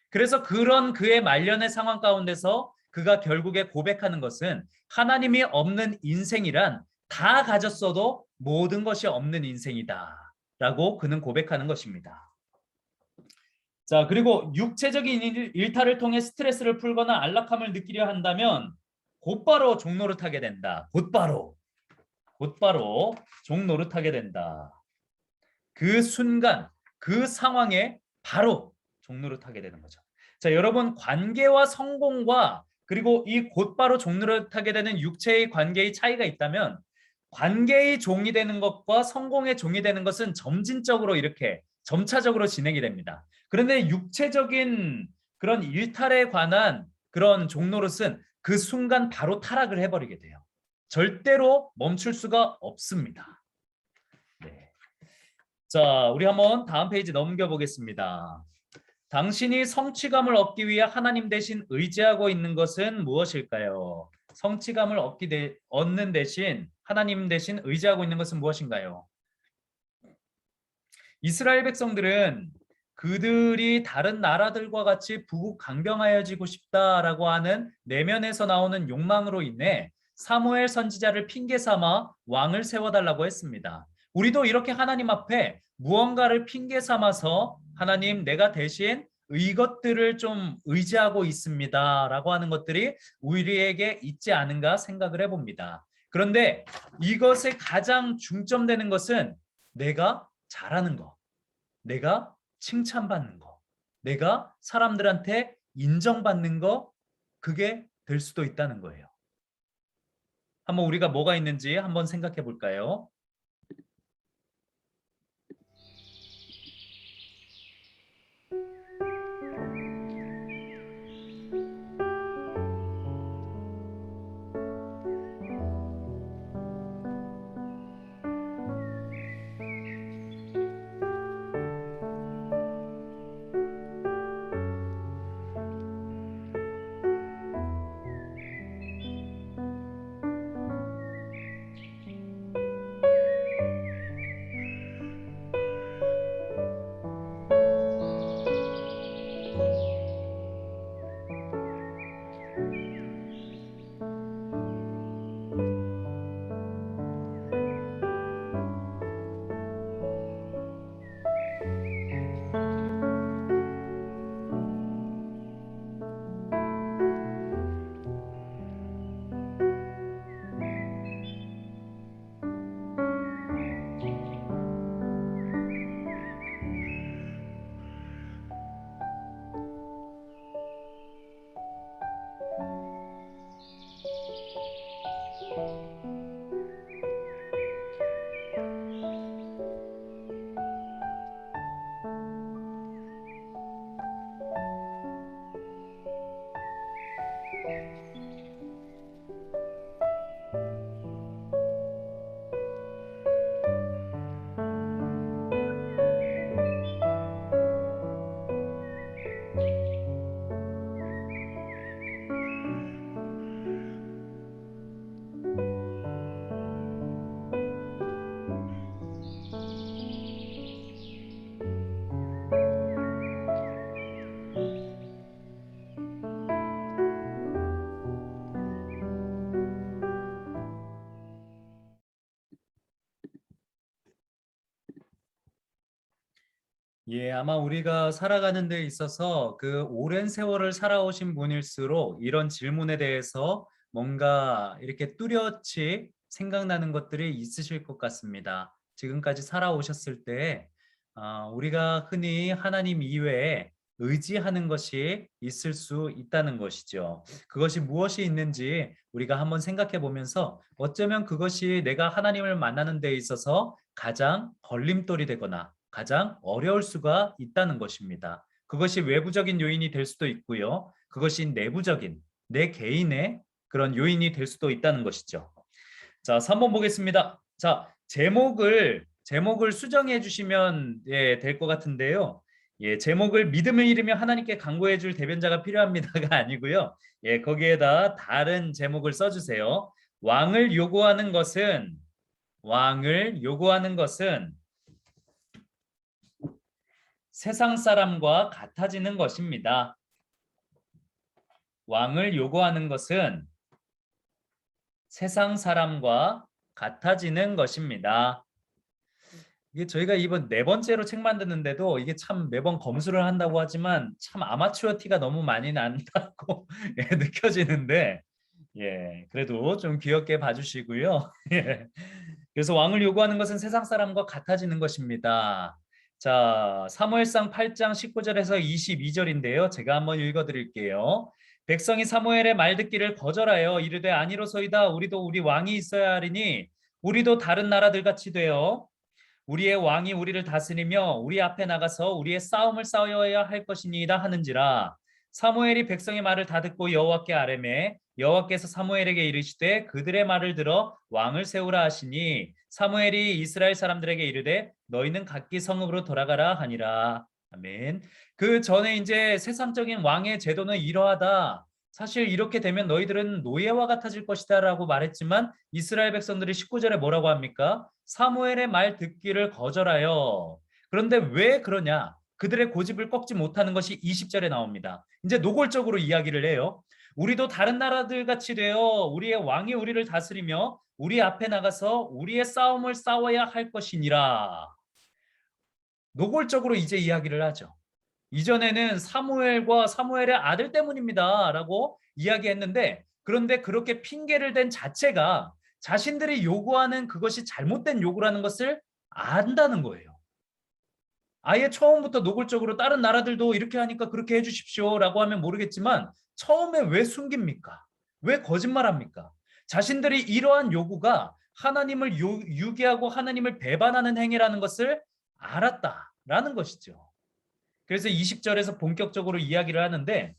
그래서 그런 그의 말년의 상황 가운데서 그가 결국에 고백하는 것은 하나님이 없는 인생이란 다 가졌어도 모든 것이 없는 인생이다 라고 그는 고백하는 것입니다. 자, 그리고 육체적인 일탈을 통해 스트레스를 풀거나 안락함을 느끼려 한다면 곧바로 종노릇하게 된다. 곧바로 종노릇하게 된다. 그 순간 그 상황에 바로 종노릇하게 되는 거죠. 자, 여러분, 관계와 성공과 그리고 이 곧바로 종노릇하게 되는 육체의 관계의 차이가 있다면 관계의 종이 되는 것과 성공의 종이 되는 것은 점진적으로 이렇게 점차적으로 진행이 됩니다. 그런데 육체적인 그런 일탈에 관한 그런 종노릇은 그 순간 바로 타락을 해버리게 돼요. 절대로 멈출 수가 없습니다. 네. 자, 우리 한번 다음 페이지 넘겨보겠습니다. 당신이 성취감을 얻기 위해 하나님 대신 의지하고 있는 것은 무엇일까요? 성취감을 얻는 대신 하나님 대신 의지하고 있는 것은 무엇인가요? 이스라엘 백성들은 그들이 다른 나라들과 같이 부국강병하여지고 싶다라고 하는 내면에서 나오는 욕망으로 인해 사무엘 선지자를 핑계 삼아 왕을 세워달라고 했습니다. 우리도 이렇게 하나님 앞에 무언가를 핑계 삼아서 하나님, 내가 대신 이것들을 좀 의지하고 있습니다 라고 하는 것들이 우리에게 있지 않은가 생각을 해봅니다. 그런데 이것에 가장 중점되는 것은 내가 잘하는 거, 내가 칭찬받는 거, 내가 사람들한테 인정받는 거, 그게 될 수도 있다는 거예요. 한번 우리가 뭐가 있는지 한번 생각해 볼까요? 예, 아마 우리가 살아가는 데 있어서 그 오랜 세월을 살아오신 분일수록 이런 질문에 대해서 뭔가 이렇게 뚜렷이 생각나는 것들이 있으실 것 같습니다. 지금까지 살아오셨을 때 우리가 흔히 하나님 이외에 의지하는 것이 있을 수 있다는 것이죠. 그것이 무엇이 있는지 우리가 한번 생각해 보면서 어쩌면 그것이 내가 하나님을 만나는 데 있어서 가장 걸림돌이 되거나 가장 어려울 수가 있다는 것입니다. 그것이 외부적인 요인이 될 수도 있고요. 그것이 내부적인 내 개인의 그런 요인이 될 수도 있다는 것이죠. 자, 3번 보겠습니다. 자, 제목을 수정해 주시면 될 것 같은데요. 예, 제목을 믿음을 잃으며 하나님께 간구해 줄 대변자가 필요합니다가 아니고요. 예, 거기에다 다른 제목을 써 주세요. 왕을 요구하는 것은 세상 사람과 같아지는 것입니다. 왕을 요구하는 것은 세상 사람과 같아지는 것입니다. 이게 저희가 이번 네 번째로 책 만드는데도 이게 참 매번 검수를 한다고 하지만 참 아마추어 티가 너무 많이 난다고 예, 느껴지는데 예, 그래도 좀 귀엽게 봐주시고요. 예. 그래서 왕을 요구하는 것은 세상 사람과 같아지는 것입니다. 자, 사무엘상 8장 19절에서 22절인데요. 제가 한번 읽어드릴게요. 백성이 사무엘의 말 듣기를 거절하여 이르되 아니로소이다. 우리도 우리 왕이 있어야 하리니 우리도 다른 나라들 같이 되어 우리의 왕이 우리를 다스리며 우리 앞에 나가서 우리의 싸움을 싸워야 할 것이니이다 하는지라. 사무엘이 백성의 말을 다 듣고 여호와께 아뢰매 여호와께서 사무엘에게 이르시되 그들의 말을 들어 왕을 세우라 하시니 사무엘이 이스라엘 사람들에게 이르되 너희는 각기 성읍으로 돌아가라 하니라. 아멘. 그 전에 이제 세상적인 왕의 제도는 이러하다. 사실 이렇게 되면 너희들은 노예와 같아질 것이다라고 말했지만 이스라엘 백성들이 19절에 뭐라고 합니까? 사무엘의 말 듣기를 거절하여. 그런데 왜 그러냐? 그들의 고집을 꺾지 못하는 것이 20절에 나옵니다. 이제 노골적으로 이야기를 해요. 우리도 다른 나라들 같이 되어 우리의 왕이 우리를 다스리며 우리 앞에 나가서 우리의 싸움을 싸워야 할 것이니라. 노골적으로 이제 이야기를 하죠. 이전에는 사무엘과 사무엘의 아들 때문입니다 라고 이야기했는데 그런데 그렇게 핑계를 댄 자체가 자신들이 요구하는 그것이 잘못된 요구라는 것을 안다는 거예요. 아예 처음부터 노골적으로 다른 나라들도 이렇게 하니까 그렇게 해주십시오 라고 하면 모르겠지만 처음에 왜 숨깁니까? 왜 거짓말합니까? 자신들이 이러한 요구가 하나님을 유기하고 하나님을 배반하는 행위라는 것을 알았다라는 것이죠. 그래서 20절에서 본격적으로 이야기를 하는데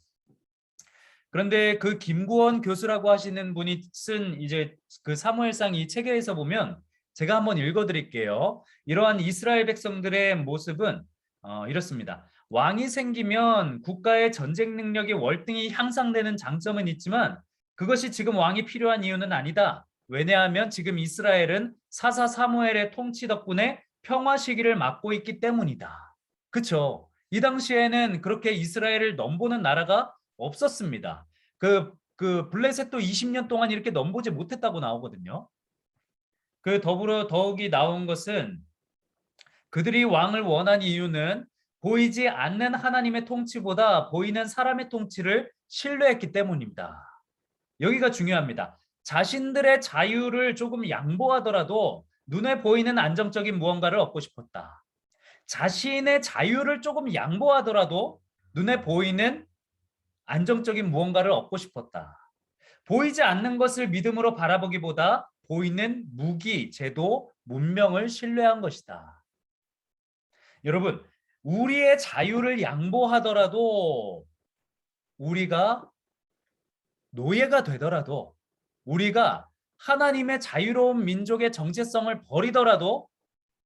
그런데 그 김구원 교수라고 하시는 분이 쓴 이제 그 사무엘상 이 책에서 보면 제가 한번 읽어드릴게요. 이러한 이스라엘 백성들의 모습은 이렇습니다. 왕이 생기면 국가의 전쟁 능력이 월등히 향상되는 장점은 있지만 그것이 지금 왕이 필요한 이유는 아니다. 왜냐하면 지금 이스라엘은 사사 사무엘의 통치 덕분에 평화 시기를 맞고 있기 때문이다. 그렇죠? 이 당시에는 그렇게 이스라엘을 넘보는 나라가 없었습니다. 그 블레셋도 20년 동안 이렇게 넘보지 못했다고 나오거든요. 그 더불어 더욱이 나온 것은 그들이 왕을 원한 이유는 보이지 않는 하나님의 통치보다 보이는 사람의 통치를 신뢰했기 때문입니다. 여기가 중요합니다. 자신들의 자유를 조금 양보하더라도 눈에 보이는 안정적인 무언가를 얻고 싶었다. 자신의 자유를 조금 양보하더라도 눈에 보이는 안정적인 무언가를 얻고 싶었다. 보이지 않는 것을 믿음으로 바라보기보다 보이는 무기, 제도, 문명을 신뢰한 것이다. 여러분, 우리의 자유를 양보하더라도 우리가 노예가 되더라도 우리가 하나님의 자유로운 민족의 정체성을 버리더라도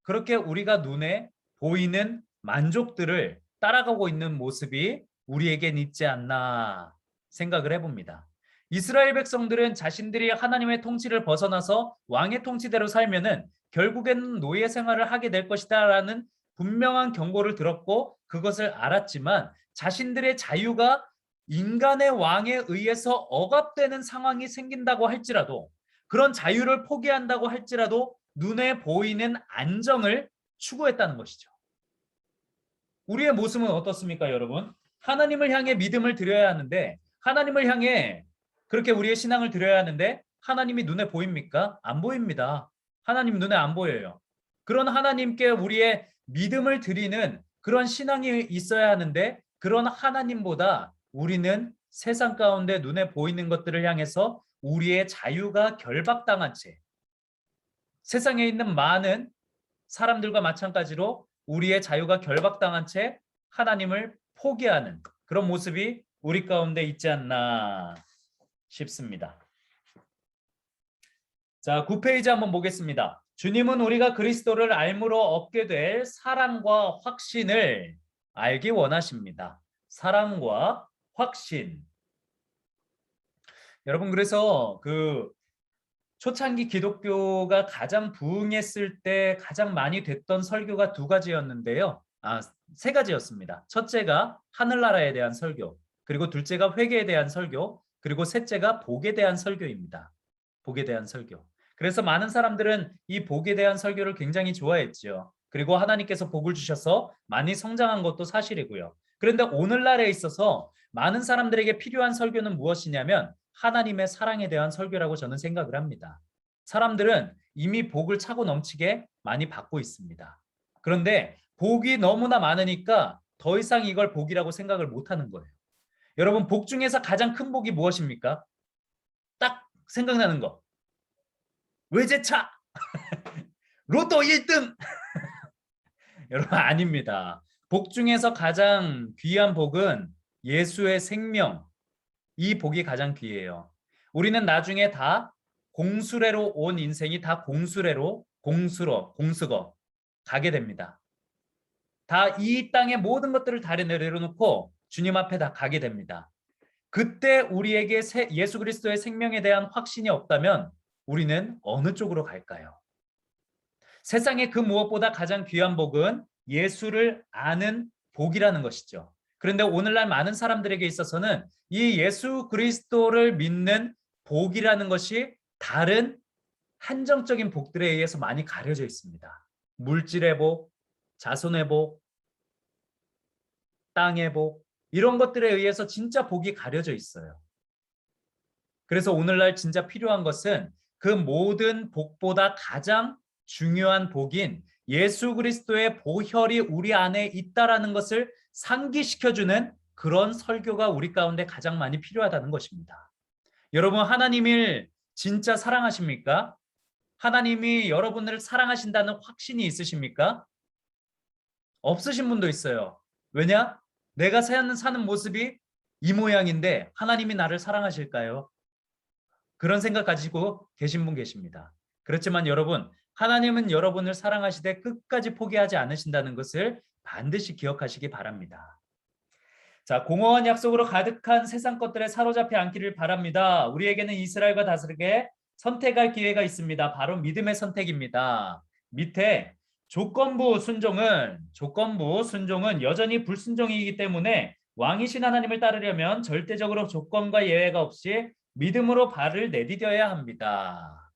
그렇게 우리가 눈에 보이는 만족들을 따라가고 있는 모습이 우리에겐 있지 않나 생각을 해봅니다. 이스라엘 백성들은 자신들이 하나님의 통치를 벗어나서 왕의 통치대로 살면은 결국에는 노예 생활을 하게 될 것이다라는 분명한 경고를 들었고 그것을 알았지만 자신들의 자유가 인간의 왕에 의해서 억압되는 상황이 생긴다고 할지라도 그런 자유를 포기한다고 할지라도 눈에 보이는 안정을 추구했다는 것이죠. 우리의 모습은 어떻습니까, 여러분? 하나님을 향해 믿음을 드려야 하는데, 하나님을 향해 그렇게 우리의 신앙을 드려야 하는데, 하나님이 눈에 보입니까? 안 보입니다. 하나님 눈에 안 보여요. 그런 하나님께 우리의 믿음을 드리는 그런 신앙이 있어야 하는데, 그런 하나님보다 우리는 세상 가운데 눈에 보이는 것들을 향해서 우리의 자유가 결박당한 채, 세상에 있는 많은 사람들과 마찬가지로 우리의 자유가 결박당한 채 하나님을 포기하는 그런 모습이 우리 가운데 있지 않나 싶습니다. 자, 9페이지 한번 보겠습니다. 주님은 우리가 그리스도를 알므로 얻게 될 사랑과 확신을 알기 원하십니다. 사랑과 확신. 여러분, 그래서 그 초창기 기독교가 가장 부흥했을 때 가장 많이 됐던 설교가 두 가지였는데요. 세 가지였습니다. 첫째가 하늘나라에 대한 설교, 그리고 둘째가 회개에 대한 설교, 그리고 셋째가 복에 대한 설교입니다. 복에 대한 설교. 그래서 많은 사람들은 이 복에 대한 설교를 굉장히 좋아했죠. 그리고 하나님께서 복을 주셔서 많이 성장한 것도 사실이고요. 그런데 오늘날에 있어서 많은 사람들에게 필요한 설교는 무엇이냐면 하나님의 사랑에 대한 설교라고 저는 생각을 합니다. 사람들은 이미 복을 차고 넘치게 많이 받고 있습니다. 그런데 복이 너무나 많으니까 더 이상 이걸 복이라고 생각을 못하는 거예요. 여러분, 복 중에서 가장 큰 복이 무엇입니까? 딱 생각나는 거. 외제차! 로또 1등! 여러분, 아닙니다. 복 중에서 가장 귀한 복은 예수의 생명, 이 복이 가장 귀해요. 우리는 나중에 다 공수레로 온 인생이 다 공수거 가게 됩니다. 다 이 땅의 모든 것들을 다 내려놓고 주님 앞에 다 가게 됩니다. 그때 우리에게 예수 그리스도의 생명에 대한 확신이 없다면 우리는 어느 쪽으로 갈까요? 세상의 그 무엇보다 가장 귀한 복은 예수를 아는 복이라는 것이죠. 그런데 오늘날 많은 사람들에게 있어서는 이 예수 그리스도를 믿는 복이라는 것이 다른 한정적인 복들에 의해서 많이 가려져 있습니다. 물질의 복, 자손의 복, 땅의 복, 이런 것들에 의해서 진짜 복이 가려져 있어요. 그래서 오늘날 진짜 필요한 것은 그 모든 복보다 가장 중요한 복인 예수 그리스도의 보혈이 우리 안에 있다라는 것을 상기시켜주는 그런 설교가 우리 가운데 가장 많이 필요하다는 것입니다. 여러분, 하나님을 진짜 사랑하십니까? 하나님이 여러분을 사랑하신다는 확신이 있으십니까? 없으신 분도 있어요. 왜냐? 내가 사는 모습이 이 모양인데 하나님이 나를 사랑하실까요? 그런 생각 가지고 계신 분 계십니다. 그렇지만 여러분, 하나님은 여러분을 사랑하시되 끝까지 포기하지 않으신다는 것을 반드시 기억하시기 바랍니다. 자, 공허한 약속으로 가득한 세상 것들에 사로잡혀 않기를 바랍니다. 우리에게는 이스라엘과 다스르게 선택할 기회가 있습니다. 바로 믿음의 선택입니다. 밑에 조건부 순종은 여전히 불순종이기 때문에 왕이신 하나님을 따르려면 절대적으로 조건과 예외가 없이 믿음으로 발을 내디뎌야 합니다.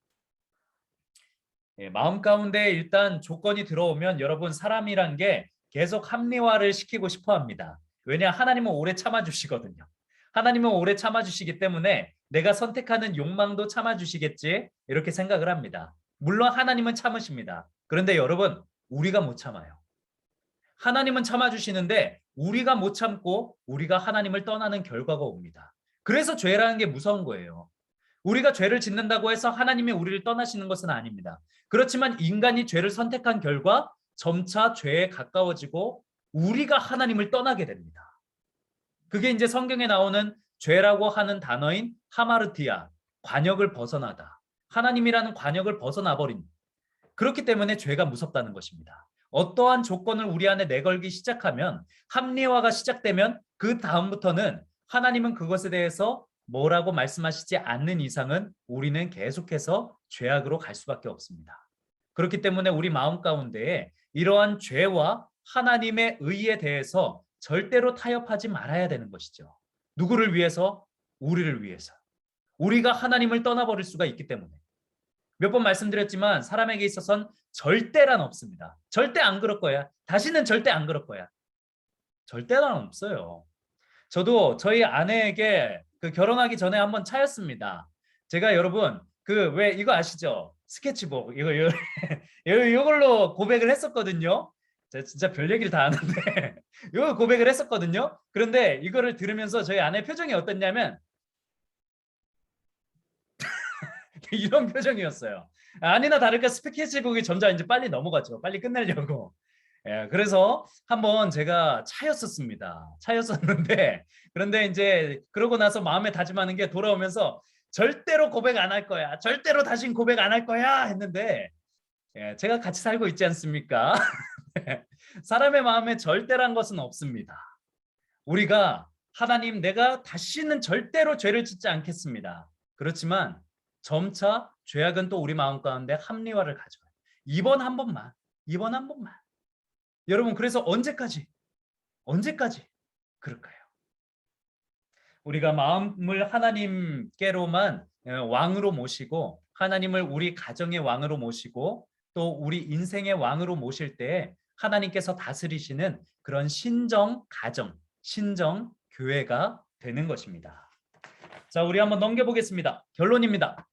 마음 가운데 일단 조건이 들어오면 여러분, 사람이란 게 계속 합리화를 시키고 싶어 합니다. 왜냐? 하나님은 오래 참아주시거든요. 하나님은 오래 참아주시기 때문에 내가 선택하는 욕망도 참아주시겠지, 이렇게 생각을 합니다. 물론 하나님은 참으십니다. 그런데 여러분, 우리가 못 참아요. 하나님은 참아주시는데 우리가 못 참고 우리가 하나님을 떠나는 결과가 옵니다. 그래서 죄라는 게 무서운 거예요. 우리가 죄를 짓는다고 해서 하나님이 우리를 떠나시는 것은 아닙니다. 그렇지만 인간이 죄를 선택한 결과 점차 죄에 가까워지고 우리가 하나님을 떠나게 됩니다. 그게 이제 성경에 나오는 죄라고 하는 단어인 하마르티아, 관역을 벗어나다. 하나님이라는 관역을 벗어나 버린. 그렇기 때문에 죄가 무섭다는 것입니다. 어떠한 조건을 우리 안에 내걸기 시작하면, 합리화가 시작되면 그 다음부터는 하나님은 그것에 대해서 뭐라고 말씀하시지 않는 이상은 우리는 계속해서 죄악으로 갈 수밖에 없습니다. 그렇기 때문에 우리 마음 가운데에 이러한 죄와 하나님의 의에 대해서 절대로 타협하지 말아야 되는 것이죠. 누구를 위해서? 우리를 위해서. 우리가 하나님을 떠나버릴 수가 있기 때문에. 몇 번 말씀드렸지만 사람에게 있어서는 절대란 없습니다. 절대 안 그럴 거야. 다시는 절대 안 그럴 거야. 절대로 없어요. 저도 저희 아내에게 그 결혼하기 전에 한번 차였습니다. 제가 여러분 그 왜 이거 아시죠? 스케치북 이걸로 고백을 했었거든요. 제가 진짜 별 얘기를 다 하는데 이거 고백을 했었거든요. 그런데 이거를 들으면서 저희 아내 표정이 어땠냐면 이런 표정이었어요. 아니나 다를까 스케치북이 점점 이제 빨리 넘어가죠. 빨리 끝내려고. 예, 그래서 한번 제가 차였었습니다. 차였었는데 그런데 이제 그러고 나서 마음에 다짐하는 게 돌아오면서 절대로 고백 안 할 거야. 절대로 다신 고백 안 할 거야 했는데 예, 제가 같이 살고 있지 않습니까? 사람의 마음에 절대란 것은 없습니다. 우리가 하나님 내가 다시는 절대로 죄를 짓지 않겠습니다. 그렇지만 점차 죄악은 또 우리 마음 가운데 합리화를 가져요. 이번 한 번만. 여러분 그래서 언제까지 그럴까요? 우리가 마음을 하나님께로만 왕으로 모시고 하나님을 우리 가정의 왕으로 모시고 또 우리 인생의 왕으로 모실 때 하나님께서 다스리시는 그런 신정 가정, 신정 교회가 되는 것입니다. 자, 우리 한번 넘겨보겠습니다. 결론입니다.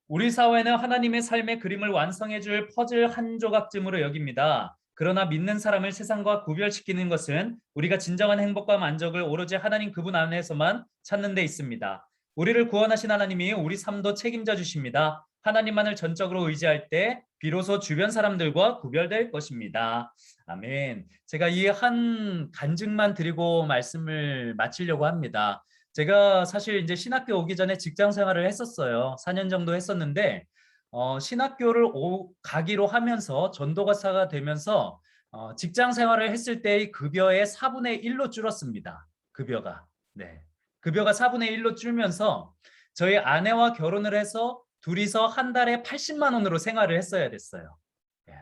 우리 사회는 하나님의 삶의 그림을 완성해 줄 퍼즐 한 조각쯤으로 여깁니다. 그러나 믿는 사람을 세상과 구별시키는 것은 우리가 진정한 행복과 만족을 오로지 하나님 그분 안에서만 찾는 데 있습니다. 우리를 구원하신 하나님이 우리 삶도 책임져 주십니다. 하나님만을 전적으로 의지할 때 비로소 주변 사람들과 구별될 것입니다. 아멘. 제가 이 한 간증만 드리고 말씀을 마치려고 합니다. 제가 사실 이제 신학교 오기 전에 직장 생활을 했었어요. 4년 정도 했었는데 신학교를 가기로 하면서 전도가사가 되면서 직장 생활을 했을 때의 급여의 4분의 1로 줄었습니다. 급여가. 네. 급여가 4분의 1로 줄면서 저희 아내와 결혼을 해서 둘이서 한 달에 80만 원으로 생활을 했어야 됐어요. 예.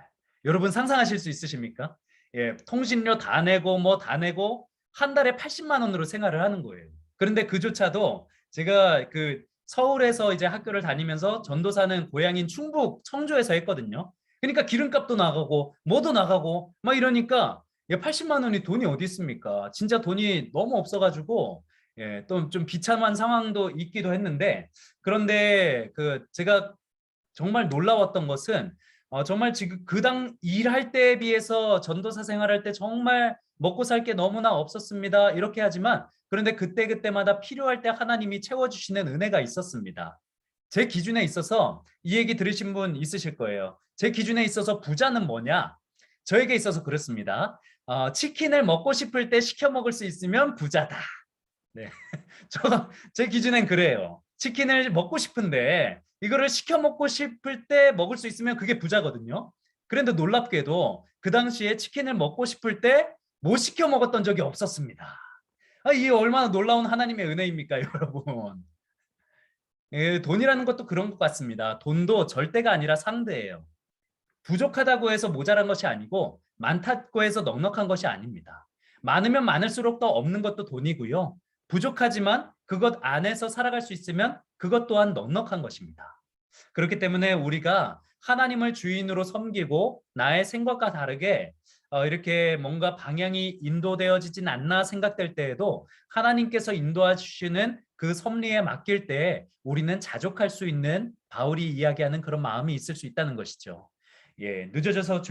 여러분 상상하실 수 있으십니까? 예, 통신료 다 내고 뭐 다 내고 한 달에 80만 원으로 생활을 하는 거예요. 그런데 그조차도 제가 그 서울에서 이제 학교를 다니면서 전도사는 고향인 충북 청주에서 했거든요. 그러니까 기름값도 나가고 뭐도 나가고 막 이러니까 80만 원이 돈이 어디 있습니까? 진짜 돈이 너무 없어가지고 예, 또 좀 비참한 상황도 있기도 했는데 그런데 그 제가 정말 놀라웠던 것은 정말 지금 그 당 일할 때에 비해서 전도사 생활할 때 정말 먹고 살 게 너무나 없었습니다. 이렇게 하지만 그런데 그때그때마다 필요할 때 하나님이 채워주시는 은혜가 있었습니다. 제 기준에 있어서 이 얘기 들으신 분 있으실 거예요. 제 기준에 있어서 부자는 뭐냐? 저에게 있어서 그렇습니다. 치킨을 먹고 싶을 때 시켜 먹을 수 있으면 부자다. 네, 제 기준엔 그래요. 치킨을 먹고 싶은데 이거를 시켜 먹고 싶을 때 먹을 수 있으면 그게 부자거든요. 그런데 놀랍게도 그 당시에 치킨을 먹고 싶을 때 못 시켜 먹었던 적이 없었습니다. 이게 얼마나 놀라운 하나님의 은혜입니까, 여러분? 예, 돈이라는 것도 그런 것 같습니다. 돈도 절대가 아니라 상대예요. 부족하다고 해서 모자란 것이 아니고 많다고 해서 넉넉한 것이 아닙니다. 많으면 많을수록 더 없는 것도 돈이고요. 부족하지만 그것 안에서 살아갈 수 있으면 그것 또한 넉넉한 것입니다. 그렇기 때문에 우리가 하나님을 주인으로 섬기고 나의 생각과 다르게 이렇게 뭔가 방향이 인도되어지진 않나 생각될 때에도 하나님께서 인도해 주시는 그 섭리에 맡길 때 우리는 자족할 수 있는 바울이 이야기하는 그런 마음이 있을 수 있다는 것이죠. 예, 늦어져서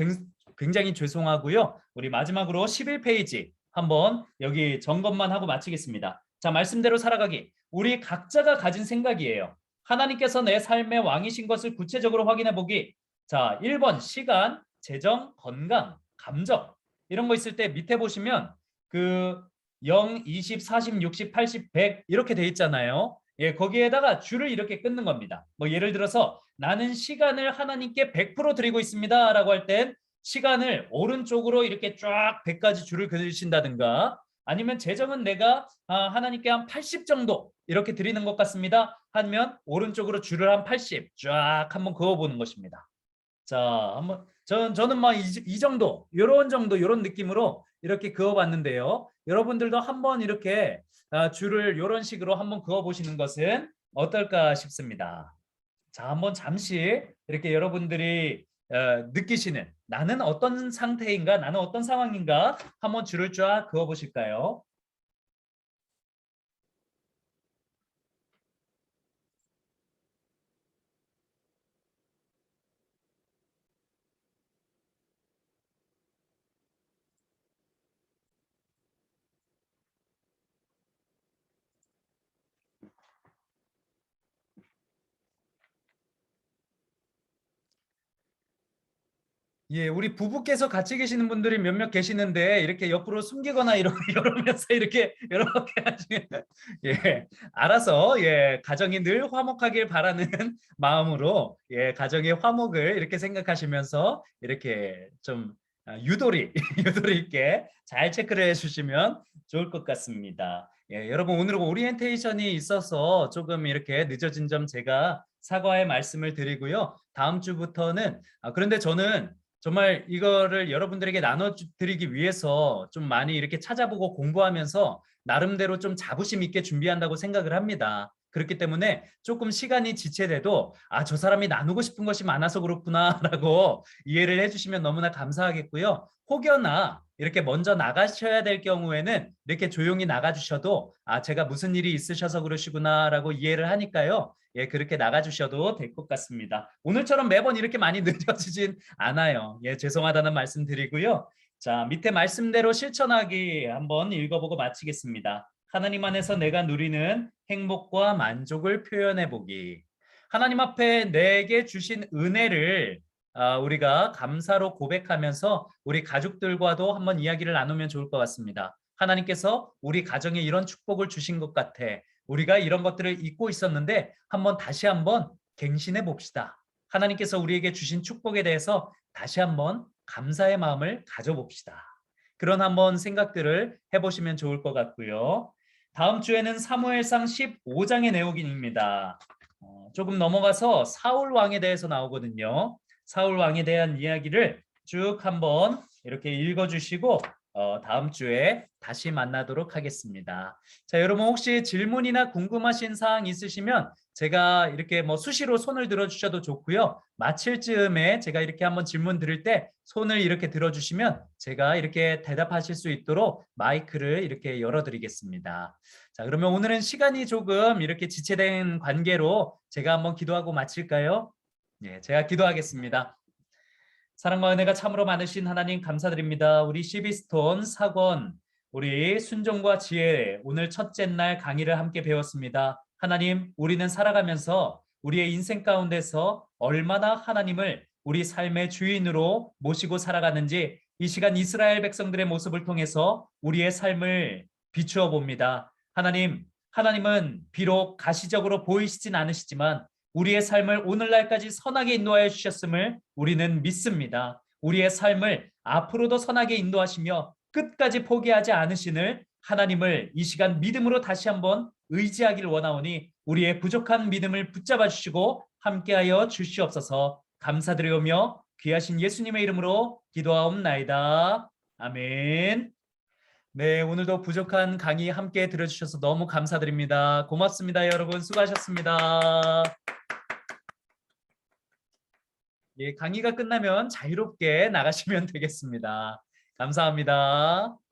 굉장히 죄송하고요. 우리 마지막으로 11페이지 한번 여기 점검만 하고 마치겠습니다. 자, 말씀대로 살아가기. 우리 각자가 가진 생각이에요. 하나님께서 내 삶의 왕이신 것을 구체적으로 확인해 보기. 자, 1번 시간, 재정, 건강, 감정 이런 거 있을 때 밑에 보시면 그 0, 20, 40, 60, 80, 100 이렇게 돼 있잖아요. 예, 거기에다가 줄을 이렇게 끊는 겁니다. 뭐 예를 들어서 나는 시간을 하나님께 100% 드리고 있습니다 라고 할 땐 시간을 오른쪽으로 이렇게 쫙 100가지 줄을 그으신다든가 아니면 재정은 내가 하나님께 한 80 정도 이렇게 드리는 것 같습니다 하면 오른쪽으로 줄을 한 80 쫙 한번 그어보는 것입니다. 자, 한번 저는 막 이 정도 이런 느낌으로 이렇게 그어봤는데요. 여러분들도 한번 이렇게 줄을 이런 식으로 한번 그어보시는 것은 어떨까 싶습니다. 자, 한번 잠시 이렇게 여러분들이 느끼시는 나는 어떤 상태인가, 나는 어떤 상황인가 한번 줄을 쫙 그어 보실까요? 예, 우리 부부께서 같이 계시는 분들이 몇몇 계시는데 이렇게 옆으로 숨기거나 이러면서 이렇게 하시면 예, 알아서 예, 가정이 늘 화목하길 바라는 마음으로 예, 가정의 화목을 이렇게 생각하시면서 이렇게 좀 유도리 유도리 있게 잘 체크를 해주시면 좋을 것 같습니다. 예, 여러분 오늘은 오리엔테이션이 있어서 조금 이렇게 늦어진 점 제가 사과의 말씀을 드리고요. 다음 주부터는 그런데 저는 정말 이거를 여러분들에게 나눠드리기 위해서 좀 많이 이렇게 찾아보고 공부하면서 나름대로 좀 자부심 있게 준비한다고 생각을 합니다. 그렇기 때문에 조금 시간이 지체돼도 저 사람이 나누고 싶은 것이 많아서 그렇구나라고 이해를 해주시면 너무나 감사하겠고요. 혹여나 이렇게 먼저 나가셔야 될 경우에는 이렇게 조용히 나가주셔도 제가 무슨 일이 있으셔서 그러시구나라고 이해를 하니까요. 예, 그렇게 나가주셔도 될 것 같습니다. 오늘처럼 매번 이렇게 많이 늦어지진 않아요. 예, 죄송하다는 말씀 드리고요. 자, 밑에 말씀대로 실천하기 한번 읽어보고 마치겠습니다. 하나님 안에서 내가 누리는 행복과 만족을 표현해 보기. 하나님 앞에 내게 주신 은혜를 우리가 감사로 고백하면서 우리 가족들과도 한번 이야기를 나누면 좋을 것 같습니다. 하나님께서 우리 가정에 이런 축복을 주신 것 같아. 우리가 이런 것들을 잊고 있었는데 다시 한번 갱신해 봅시다. 하나님께서 우리에게 주신 축복에 대해서 다시 한번 감사의 마음을 가져봅시다. 그런 한번 생각들을 해보시면 좋을 것 같고요. 다음 주에는 사무엘상 15장의 내용입니다. 조금 넘어가서 사울 왕에 대해서 나오거든요. 사울 왕에 대한 이야기를 쭉 한번 이렇게 읽어주시고 다음 주에 다시 만나도록 하겠습니다. 자, 여러분 혹시 질문이나 궁금하신 사항 있으시면 제가 이렇게 뭐 수시로 손을 들어주셔도 좋고요. 마칠 즈음에 제가 이렇게 한번 질문 드릴 때 손을 이렇게 들어주시면 제가 이렇게 대답하실 수 있도록 마이크를 이렇게 열어드리겠습니다. 자, 그러면 오늘은 시간이 조금 이렇게 지체된 관계로 제가 한번 기도하고 마칠까요? 네, 제가 기도하겠습니다. 사랑과 은혜가 참으로 많으신 하나님 감사드립니다. 우리 시비스톤 사권 우리 순종과 지혜 오늘 첫째 날 강의를 함께 배웠습니다. 하나님, 우리는 살아가면서 우리의 인생 가운데서 얼마나 하나님을 우리 삶의 주인으로 모시고 살아가는지 이 시간 이스라엘 백성들의 모습을 통해서 우리의 삶을 비추어 봅니다. 하나님, 하나님은 비록 가시적으로 보이시진 않으시지만 우리의 삶을 오늘날까지 선하게 인도하여 주셨음을 우리는 믿습니다. 우리의 삶을 앞으로도 선하게 인도하시며 끝까지 포기하지 않으시는 하나님을 이 시간 믿음으로 다시 한번 의지하기를 원하오니 우리의 부족한 믿음을 붙잡아 주시고 함께하여 주시옵소서. 감사드리오며 귀하신 예수님의 이름으로 기도하옵나이다. 아멘. 네, 오늘도 부족한 강의 함께 들어주셔서 너무 감사드립니다. 고맙습니다. 여러분 수고하셨습니다. 예, 강의가 끝나면 자유롭게 나가시면 되겠습니다. 감사합니다.